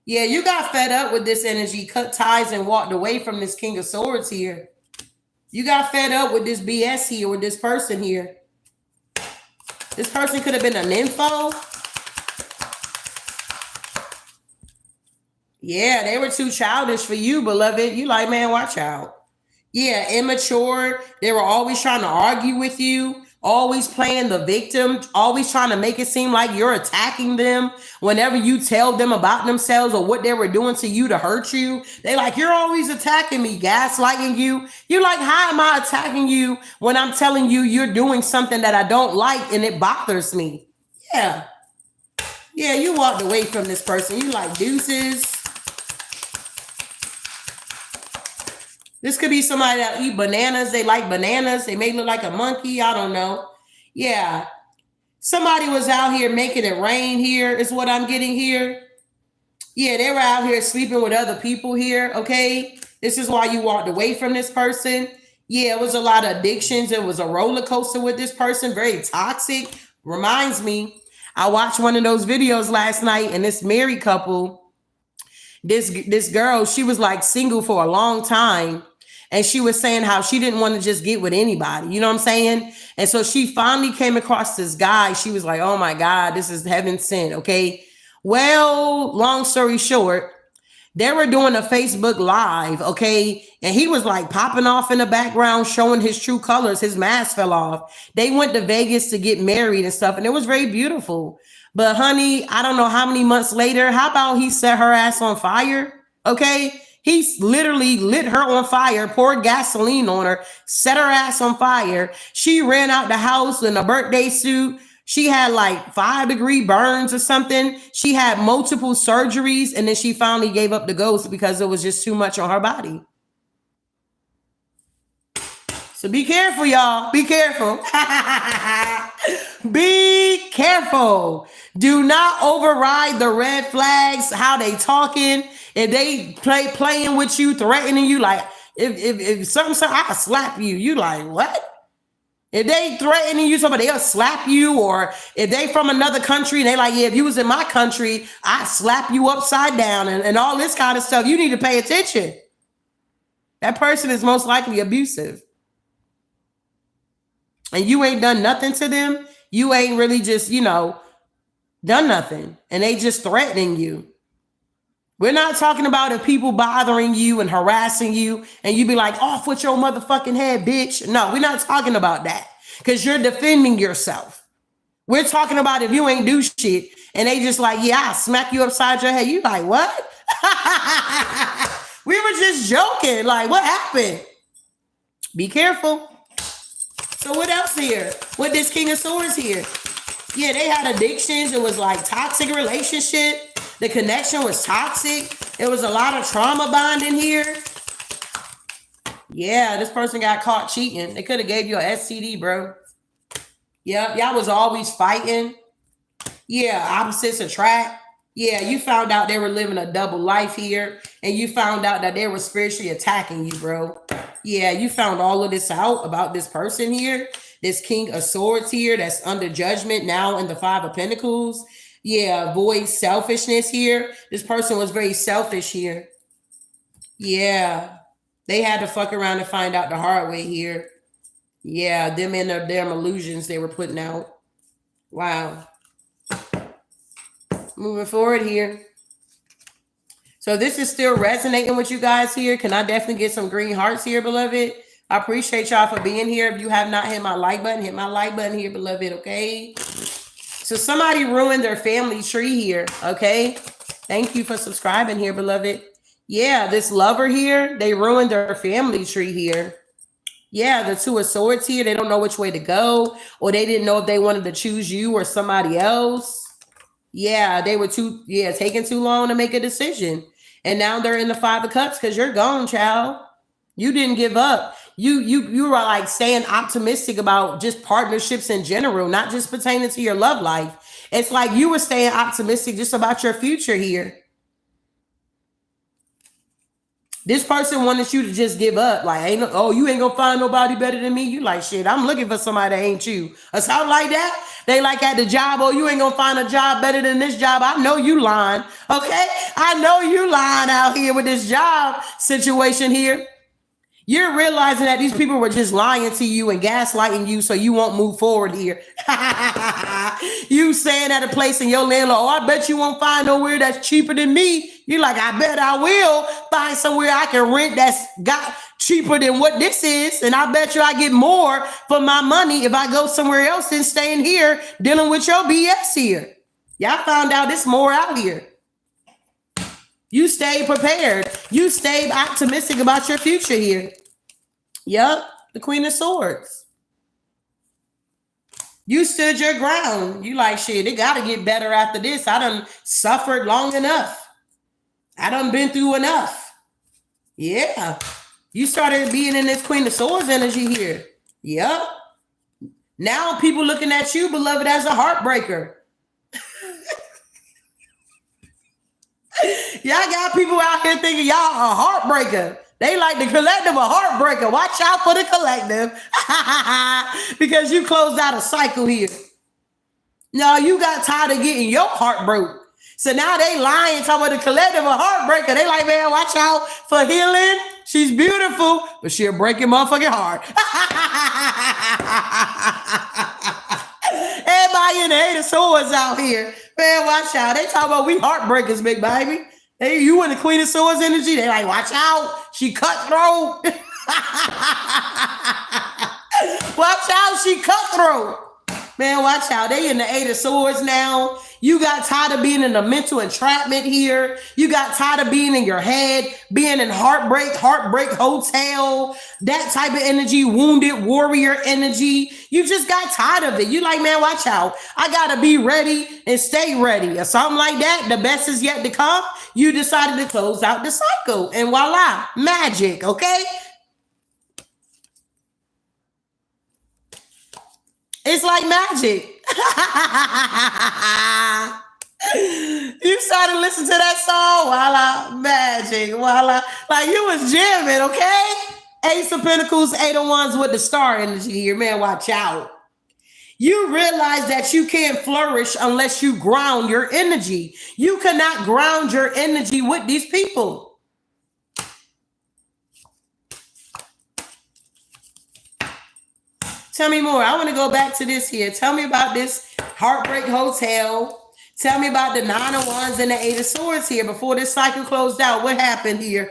Yeah, you got fed up with this energy, cut ties and walked away from this King of Swords here. You got fed up with this BS here, with this person here. This person could have been an info. Yeah, they were too childish for you, beloved. You like, man, watch out. Yeah, immature. They were always trying to argue with you, always playing the victim, always trying to make it seem like you're attacking them whenever you tell them about themselves or what they were doing to you to hurt you. They like, you're always attacking me, gaslighting you. You're like, how am I attacking you when I'm telling you you're doing something that I don't like and it bothers me? Yeah. Yeah, you walked away from this person. You like, deuces. This could be somebody that eat bananas. They like bananas. They may look like a monkey. I don't know. Yeah. Somebody was out here making it rain here is what I'm getting here. Yeah, they were out here sleeping with other people here, okay? This is why you walked away from this person. Yeah, it was a lot of addictions. It was a roller coaster with this person. Very toxic. Reminds me, I watched one of those videos last night and this married couple, this girl, she was like single for a long time. And she was saying how she didn't want to just get with anybody. You know what I'm saying? And so she finally came across this guy. She was like, oh my God, this is heaven sent. Okay. Well, long story short, they were doing a Facebook Live. Okay. And he was like popping off in the background, showing his true colors. His mask fell off. They went to Vegas to get married and stuff. And it was very beautiful. But honey, I don't know how many months later, how about he set her ass on fire? Okay. He literally lit her on fire, poured gasoline on her, set her ass on fire. She ran out the house in a birthday suit. She had like 5-degree burns or something. She had multiple surgeries, and then she finally gave up the ghost because it was just too much on her body. So be careful, y'all. Be careful. Be careful. Do not override the red flags, how they talking. If they playing with you, threatening you, like if something, I'll slap you. You like, what? If they threatening you, somebody they'll slap you. Or if they from another country and they like, yeah, if you was in my country, I slap you upside down and all this kind of stuff. You need to pay attention. That person is most likely abusive. And you ain't done nothing to them. You ain't really just, done nothing. And they just threatening you. We're not talking about if people bothering you and harassing you and you be like, off with your motherfucking head, bitch. No, we're not talking about that because you're defending yourself. We're talking about if you ain't do shit and they just like, yeah, I'll smack you upside your head. You like, what? We were just joking. Like, what happened? Be careful. So what else here? What this King of Swords here? Yeah, they had addictions. It was like toxic relationship. The connection was toxic. It was a lot of trauma bonding here. Yeah, this person got caught cheating. They could have gave you an STD, bro. Yeah, y'all was always fighting. Yeah, opposites attract. Yeah, you found out they were living a double life here. And you found out that they were spiritually attacking you, bro. Yeah, you found all of this out about this person here. This King of Swords here that's under judgment now in the Five of Pentacles. Yeah, avoid selfishness here. This person was very selfish here. Yeah, they had to fuck around and find out the hard way here. Yeah, them and their damn illusions they were putting out. Wow. Moving forward here. So this is still resonating with you guys here. Can I definitely get some green hearts here, beloved? I appreciate y'all for being here. If you have not hit my like button, hit my like button here, beloved, okay? So somebody ruined their family tree here, okay? Thank you for subscribing here, beloved. Yeah, this lover here, they ruined their family tree here. Yeah, the Two of Swords here, they don't know which way to go, or they didn't know if they wanted to choose you or somebody else. Yeah, they were taking too long to make a decision. And now they're in the Five of Cups because you're gone, child. You didn't give up. You were like staying optimistic about just partnerships in general, not just pertaining to your love life. It's like you were staying optimistic just about your future here. This person wanted you to just give up. Like, ain't no, oh, you ain't gonna find nobody better than me. You like, shit, I'm looking for somebody that ain't you. Or something like that. They like at the job, oh, you ain't gonna find a job better than this job. I know you lying. Okay? I know you lying out here with this job situation here. You're realizing that these people were just lying to you and gaslighting you so you won't move forward here. You saying at a place in your landlord, oh, I bet you won't find nowhere that's cheaper than me. You're like, I bet I will find somewhere I can rent that's got cheaper than what this is. And I bet you I get more for my money if I go somewhere else than staying here dealing with your BS here. Y'all found out it's more out here. You stayed prepared. You stayed optimistic about your future here. Yep, the Queen of Swords. You stood your ground. You like, shit, it got to get better after this. I done suffered long enough. I done been through enough. Yeah. You started being in this Queen of Swords energy here. Yep. Now people looking at you, beloved, as a heartbreaker. Y'all got people out here thinking y'all a heartbreaker. They like the collective a heartbreaker. Watch out for the collective. Because you closed out a cycle here. No, you got tired of getting your heart broke. So now they lying, talking about the collective a heartbreaker. They like, man, watch out for healing. She's beautiful, but she'll break your motherfucking heart. Everybody in the Eight of Swords out here. Man, watch out. They talk about we heartbreakers, big baby. Hey, you in the Queen of Swords energy. They like, watch out. She cutthroat. Watch out. She cutthroat. Man, watch out. They in the Eight of Swords now. You got tired of being in a mental entrapment here. You got tired of being in your head, being in heartbreak hotel, that type of energy, wounded warrior energy. You just got tired of it. You like, man, watch out. I got to be ready and stay ready or something like that. The best is yet to come. You decided to close out the cycle and voila, magic, okay? It's like magic. You started listening to that song, voila, magic, voila. Like you was jamming, okay? Ace of Pentacles, Eight of Wands with the star energy here, man, watch out. You realize that you can't flourish unless you ground your energy. You cannot ground your energy with these people. Tell me more. I want to go back to this here. Tell me about this heartbreak hotel. Tell me about the Nine of Wands and the Eight of Swords here before this cycle closed out. What happened here?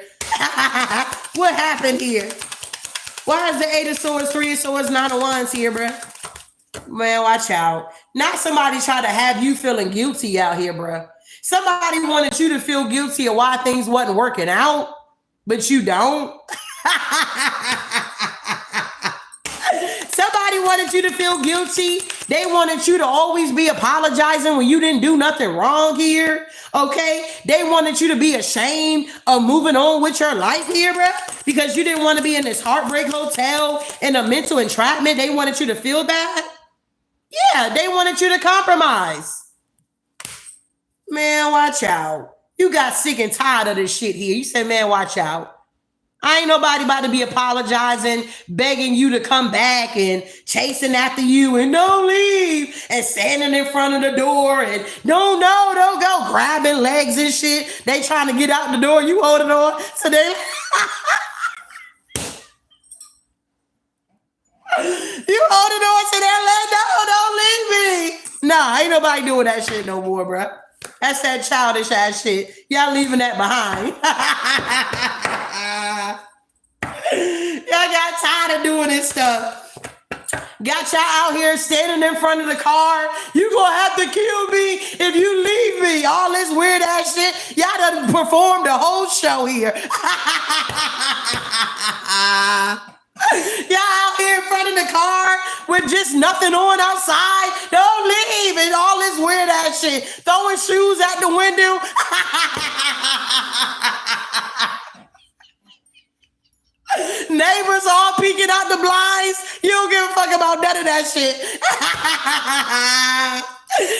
What happened here? Why is the Eight of Swords, Three of Swords, Nine of Wands here, bro? Man, watch out. Not somebody try to have you feeling guilty out here, bro. Somebody wanted you to feel guilty of why things wasn't working out, but you don't. Somebody wanted you to feel guilty. They wanted you to always be apologizing when you didn't do nothing wrong here. Okay? They wanted you to be ashamed of moving on with your life here, bro. Because you didn't want to be in this heartbreak hotel in a mental entrapment. They wanted you to feel bad. Yeah, they wanted you to compromise. Man, watch out. You got sick and tired of this shit here. You said, man, watch out. I ain't nobody about to be apologizing, begging you to come back and chasing after you and don't leave and standing in front of the door and don't go grabbing legs and shit. They trying to get out the door. You holding on. So they you holding on to that leg. No, don't leave me. Nah, ain't nobody doing that shit no more, bro. That's that childish ass shit. Y'all leaving that behind. Y'all got tired of doing this stuff. Got y'all out here standing in front of the car. You gonna have to kill me if you leave me. All this weird ass shit. Y'all done performed the whole show here. Y'all out here in front of the car with just nothing on outside. Don't leave and all this weird ass shit. Throwing shoes at the window. Neighbors all peeking out the blinds. You don't give a fuck about none of that shit.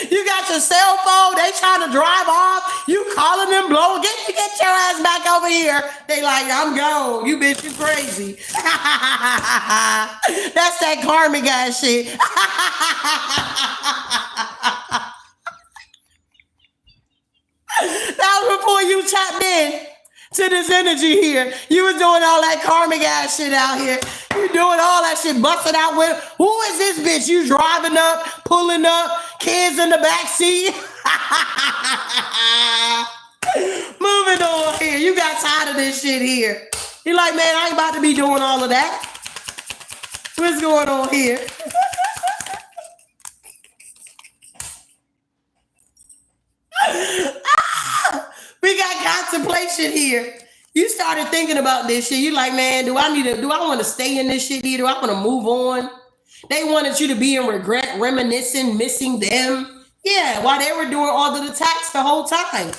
You got got your cell phone. They trying to drive off. You calling them, blowing. Get your ass back over here. They like, I'm gone. You bitch, you crazy. That's that karmic ass shit. That was before you tapped in to this energy here. You was doing all that karmic ass shit out here. You doing all that shit, busting out with, who is this bitch? You driving up, pulling up, kids in the back seat. Moving on here. You got tired of this shit here. You're like, man, I ain't about to be doing all of that. What's going on here? We got contemplation here. You started thinking about this shit. You like, man, do I want to stay in this shit here? Do I want to move on? They wanted you to be in regret, reminiscing, missing them. Yeah, while they were doing all the attacks the whole time.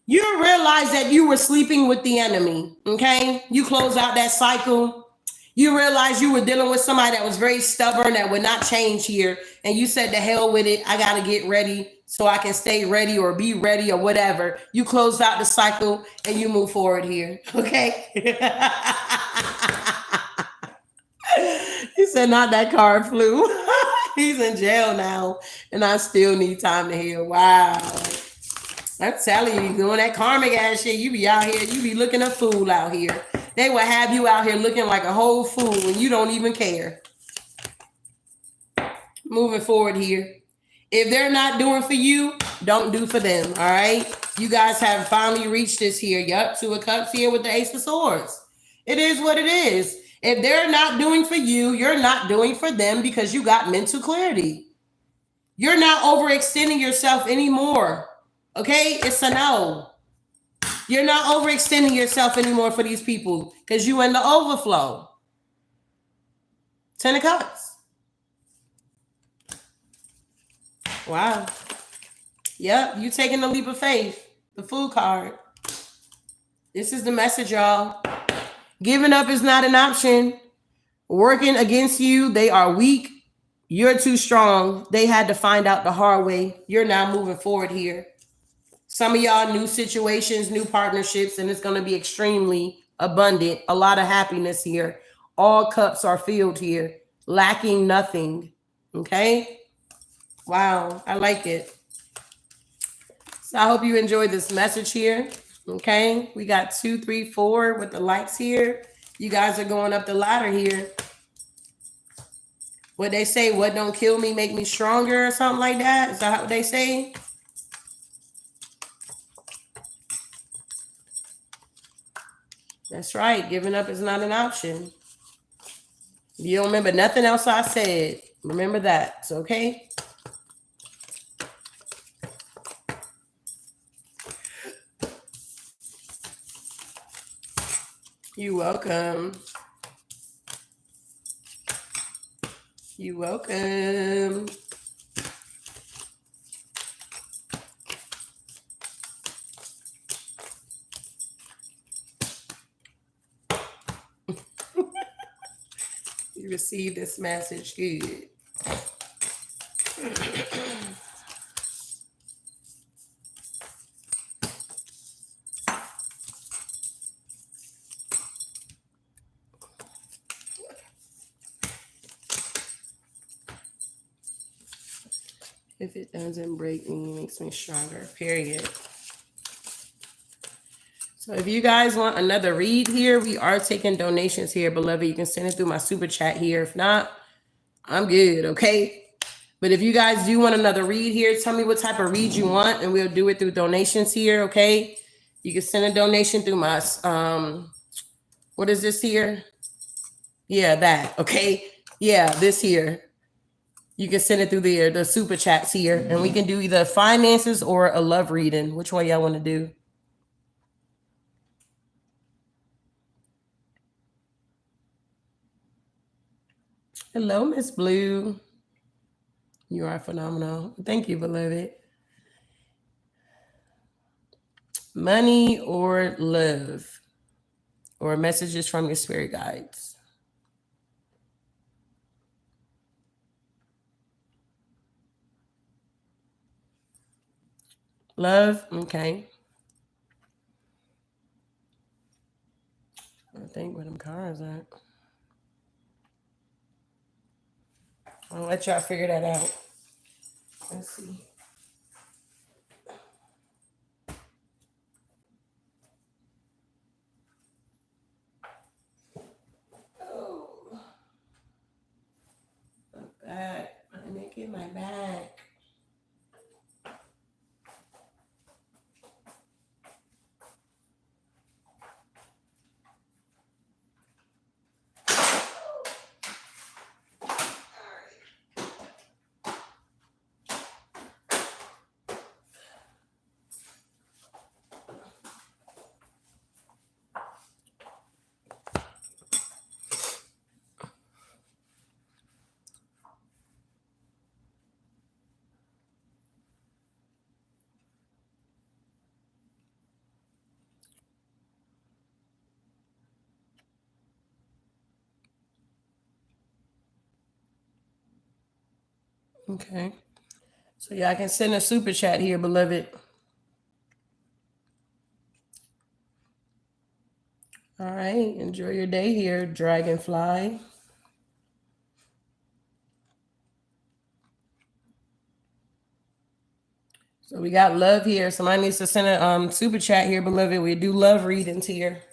You realize that you were sleeping with the enemy, okay? You close out that cycle. You realize you were dealing with somebody that was very stubborn, that would not change here. And you said, the hell with it. I got to get ready so I can stay ready or be ready or whatever. You close out the cycle and you move forward here, okay? He said, not that card flew. He's in jail now, and I still need time to heal. Wow. I'm telling you, doing that karmic ass shit, you be out here, you be looking a fool out here. They will have you out here looking like a whole fool when you don't even care. Moving forward here. If they're not doing for you, don't do for them, all right? You guys have finally reached this here. Yup, Two of Cups here with the Ace of Swords. It is what it is. If they're not doing for you, you're not doing for them because you got mental clarity. You're not overextending yourself anymore, okay? It's a no. You're not overextending yourself anymore for these people because you in the overflow. 10 of Cups. Wow. Yep, you taking the leap of faith. The Fool card. This is the message, y'all. Giving up is not an option. Working against you, they are weak. You're too strong. They had to find out the hard way. You're now moving forward here. Some of y'all, new situations, new partnerships, and it's going to be extremely abundant. A lot of happiness here. All cups are filled here. Lacking nothing. Okay? Wow, I like it. So I hope you enjoyed this message here. Okay, we got 2, 3, 4 with the lights here. You guys are going up the ladder here. What they say, what don't kill me, make me stronger or something like that. Is that what they say? That's right. Giving up is not an option. If you don't remember nothing else I said, remember that. It's okay. You're welcome. You're welcome. You received this message. Good. If it doesn't break me, it makes me stronger, period. So if you guys want another read here, we are taking donations here, beloved. You can send it through my super chat here. If not, I'm good, okay? But if you guys do want another read here, tell me what type of read you want, and we'll do it through donations here, okay? You can send a donation through my, what is this here? Yeah, that, okay? Yeah, this here. You can send it through the super chats here, and we can do either finances or a love reading. Which one y'all want to do? Hello, Miss Blue. You are phenomenal. Thank you, beloved. Money or love, or messages from your spirit guides. Love. Okay. I think where them cars at. I'll let y'all figure that out. Let's see. Oh, my back. Let me get my back. Okay. So y'all can send a super chat here, beloved. All right. Enjoy your day here, Dragonfly. So we got love here. Somebody needs to send a super chat here, beloved. We do love readings here.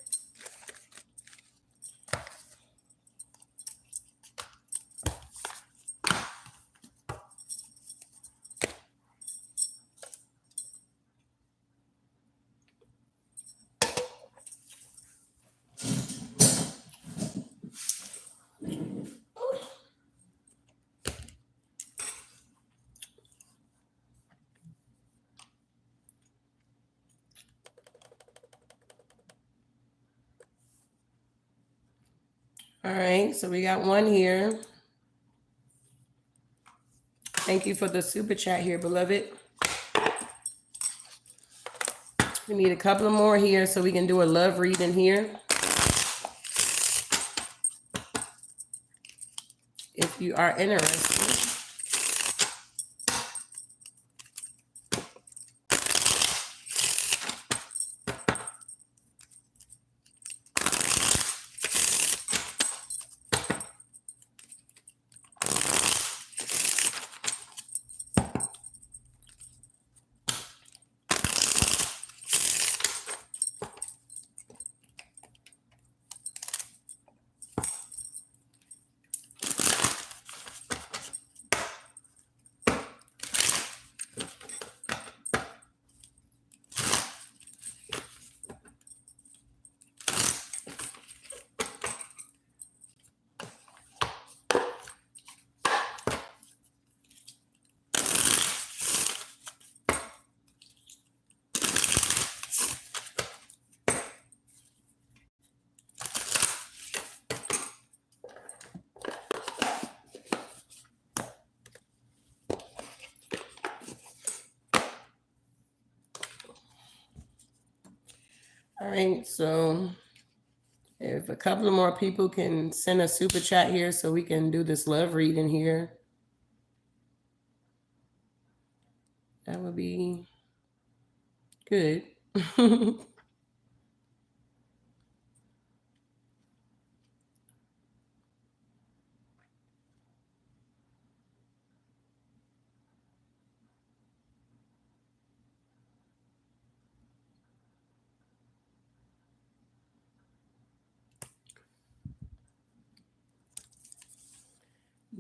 All right, so we got one here. Thank you for the super chat here, beloved. We need a couple of more here so we can do a love reading here. If you are interested. All right, so if a couple of more people can send a super chat here so we can do this love reading here, that would be good.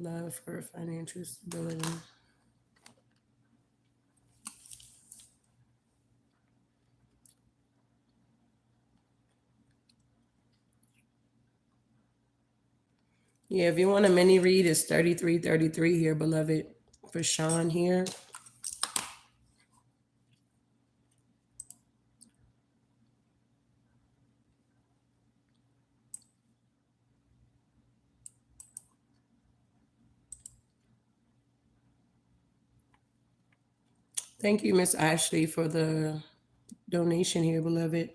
Love for financial stability. Yeah, if you want a mini read, it's 3333 here, beloved. For Sean here. Thank you, Miss Ashley, for the donation here, beloved.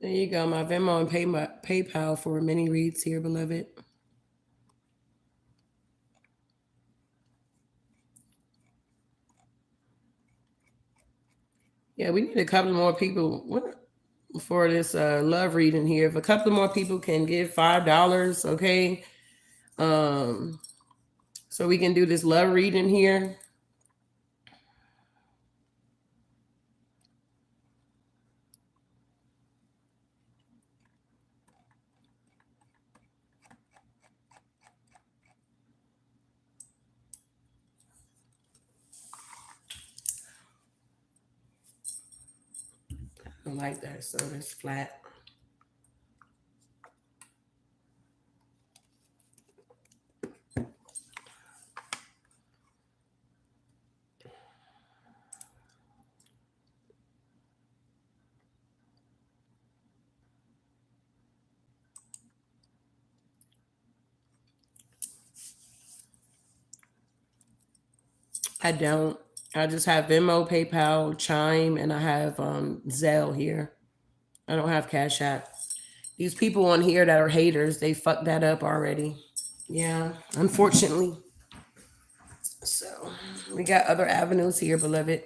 There you go. My Venmo and PayPal for mini reads here, beloved. Yeah, we need a couple more people for this love reading here. If a couple more people can give $5, okay, so we can do this love reading here. I like that. So it's flat. I don't. I just have Venmo, PayPal, Chime, and I have Zelle here. I don't have Cash App. These people on here that are haters, they fucked that up already. Yeah, unfortunately. So we got other avenues here, beloved.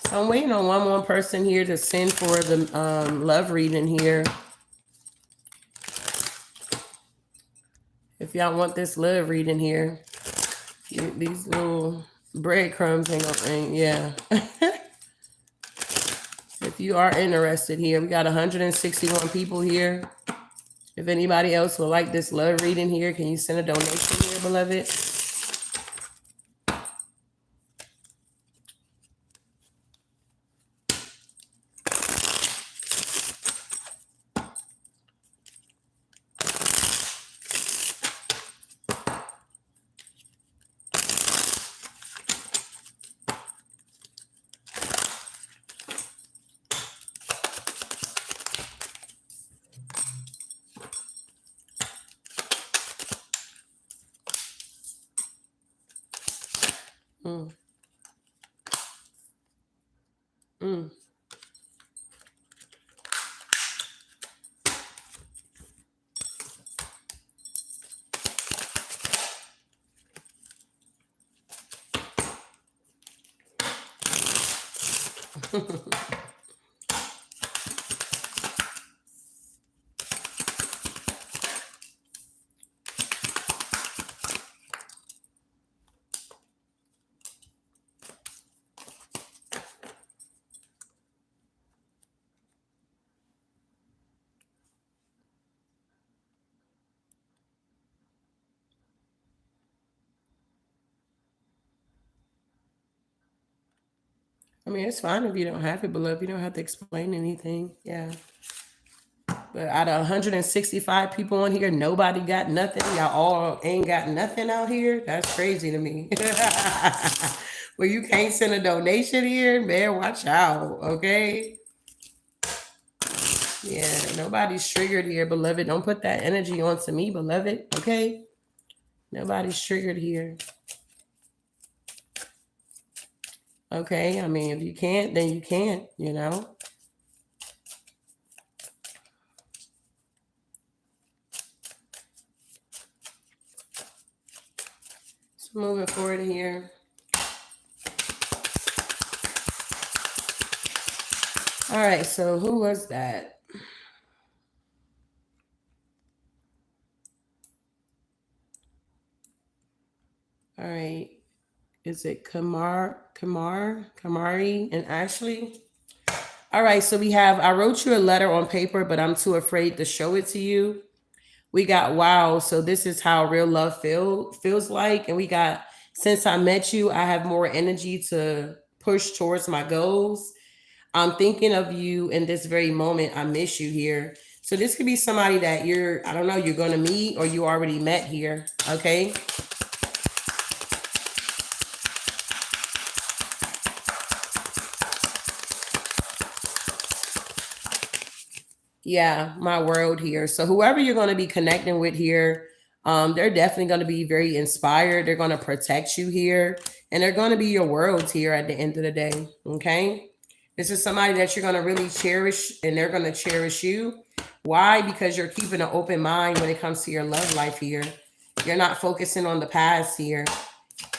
So I'm waiting on one more person here to send for the love reading here. If y'all want this love reading here, these little breadcrumbs ain't yeah. If you are interested here, we got 161 people here. If anybody else would like this love reading here, can you send a donation here, beloved? Mm. Mm. I mean, it's fine if you don't have it, beloved. You don't have to explain anything. Yeah. But out of 165 people on here, nobody got nothing. Y'all all ain't got nothing out here. That's crazy to me. Well, you can't send a donation here, man. Watch out, okay? Yeah, nobody's triggered here, beloved. Don't put that energy onto me, beloved. Okay? Nobody's triggered here. Okay, I mean, if you can't, then you can't, you know? So moving forward here. All right, so who was that? All right. Is it Kamari, and Ashley? All right, so we have, I wrote you a letter on paper, but I'm too afraid to show it to you. We got wow, so this is how real love feels like. And we got, since I met you, I have more energy to push towards my goals. I'm thinking of you in this very moment. I miss you here. So this could be somebody that I don't know, you're gonna meet or you already met here. Okay. Yeah, my world here. So whoever you're going to be connecting with here, They're definitely going to be very inspired. They're going to protect you here, and they're going to be your world here at the end of the day. Okay. This is somebody that you're going to really cherish, and they're going to cherish you. Why? Because you're keeping an open mind when it comes to your love life here. You're not focusing on the past here.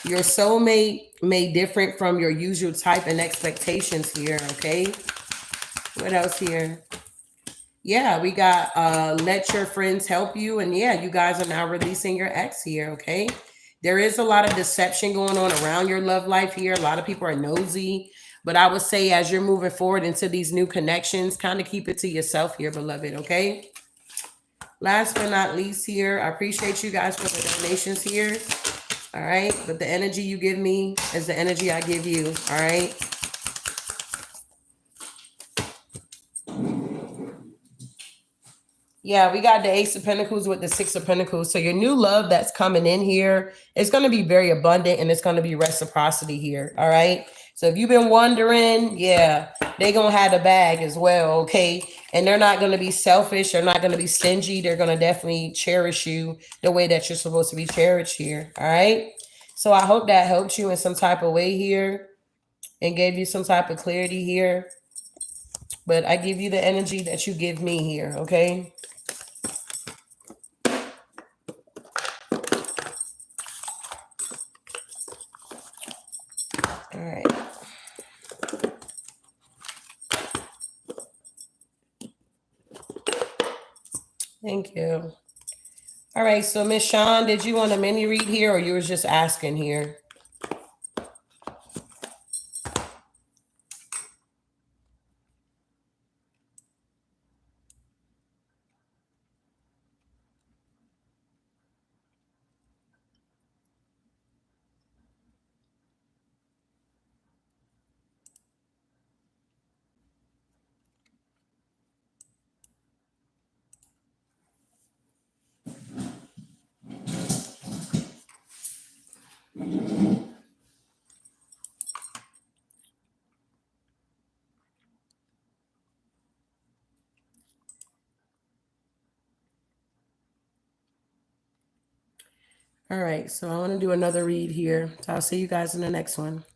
Your soulmate may different from your usual type and expectations here. Okay. What else here? Yeah, we got let your friends help you. And yeah, you guys are now releasing your ex here, okay? There is a lot of deception going on around your love life here. A lot of people are nosy. But I would say as you're moving forward into these new connections, kind of keep it to yourself here, beloved, okay? Last but not least here, I appreciate you guys for the donations here. All right. But the energy you give me is the energy I give you. All right. Yeah, we got the Ace of Pentacles with the Six of Pentacles. So your new love that's coming in here is going to be very abundant, and it's going to be reciprocity here. All right. So if you've been wondering, yeah, they're going to have the bag as well. Okay. And they're not going to be selfish. They're not going to be stingy. They're going to definitely cherish you the way that you're supposed to be cherished here. All right. So I hope that helped you in some type of way here and gave you some type of clarity here. But I give you the energy that you give me here. Okay. All right. Thank you. All right. So Miss Sean, did you want a mini read here, or you was just asking here? All right. So I want to do another read here. So I'll see you guys in the next one.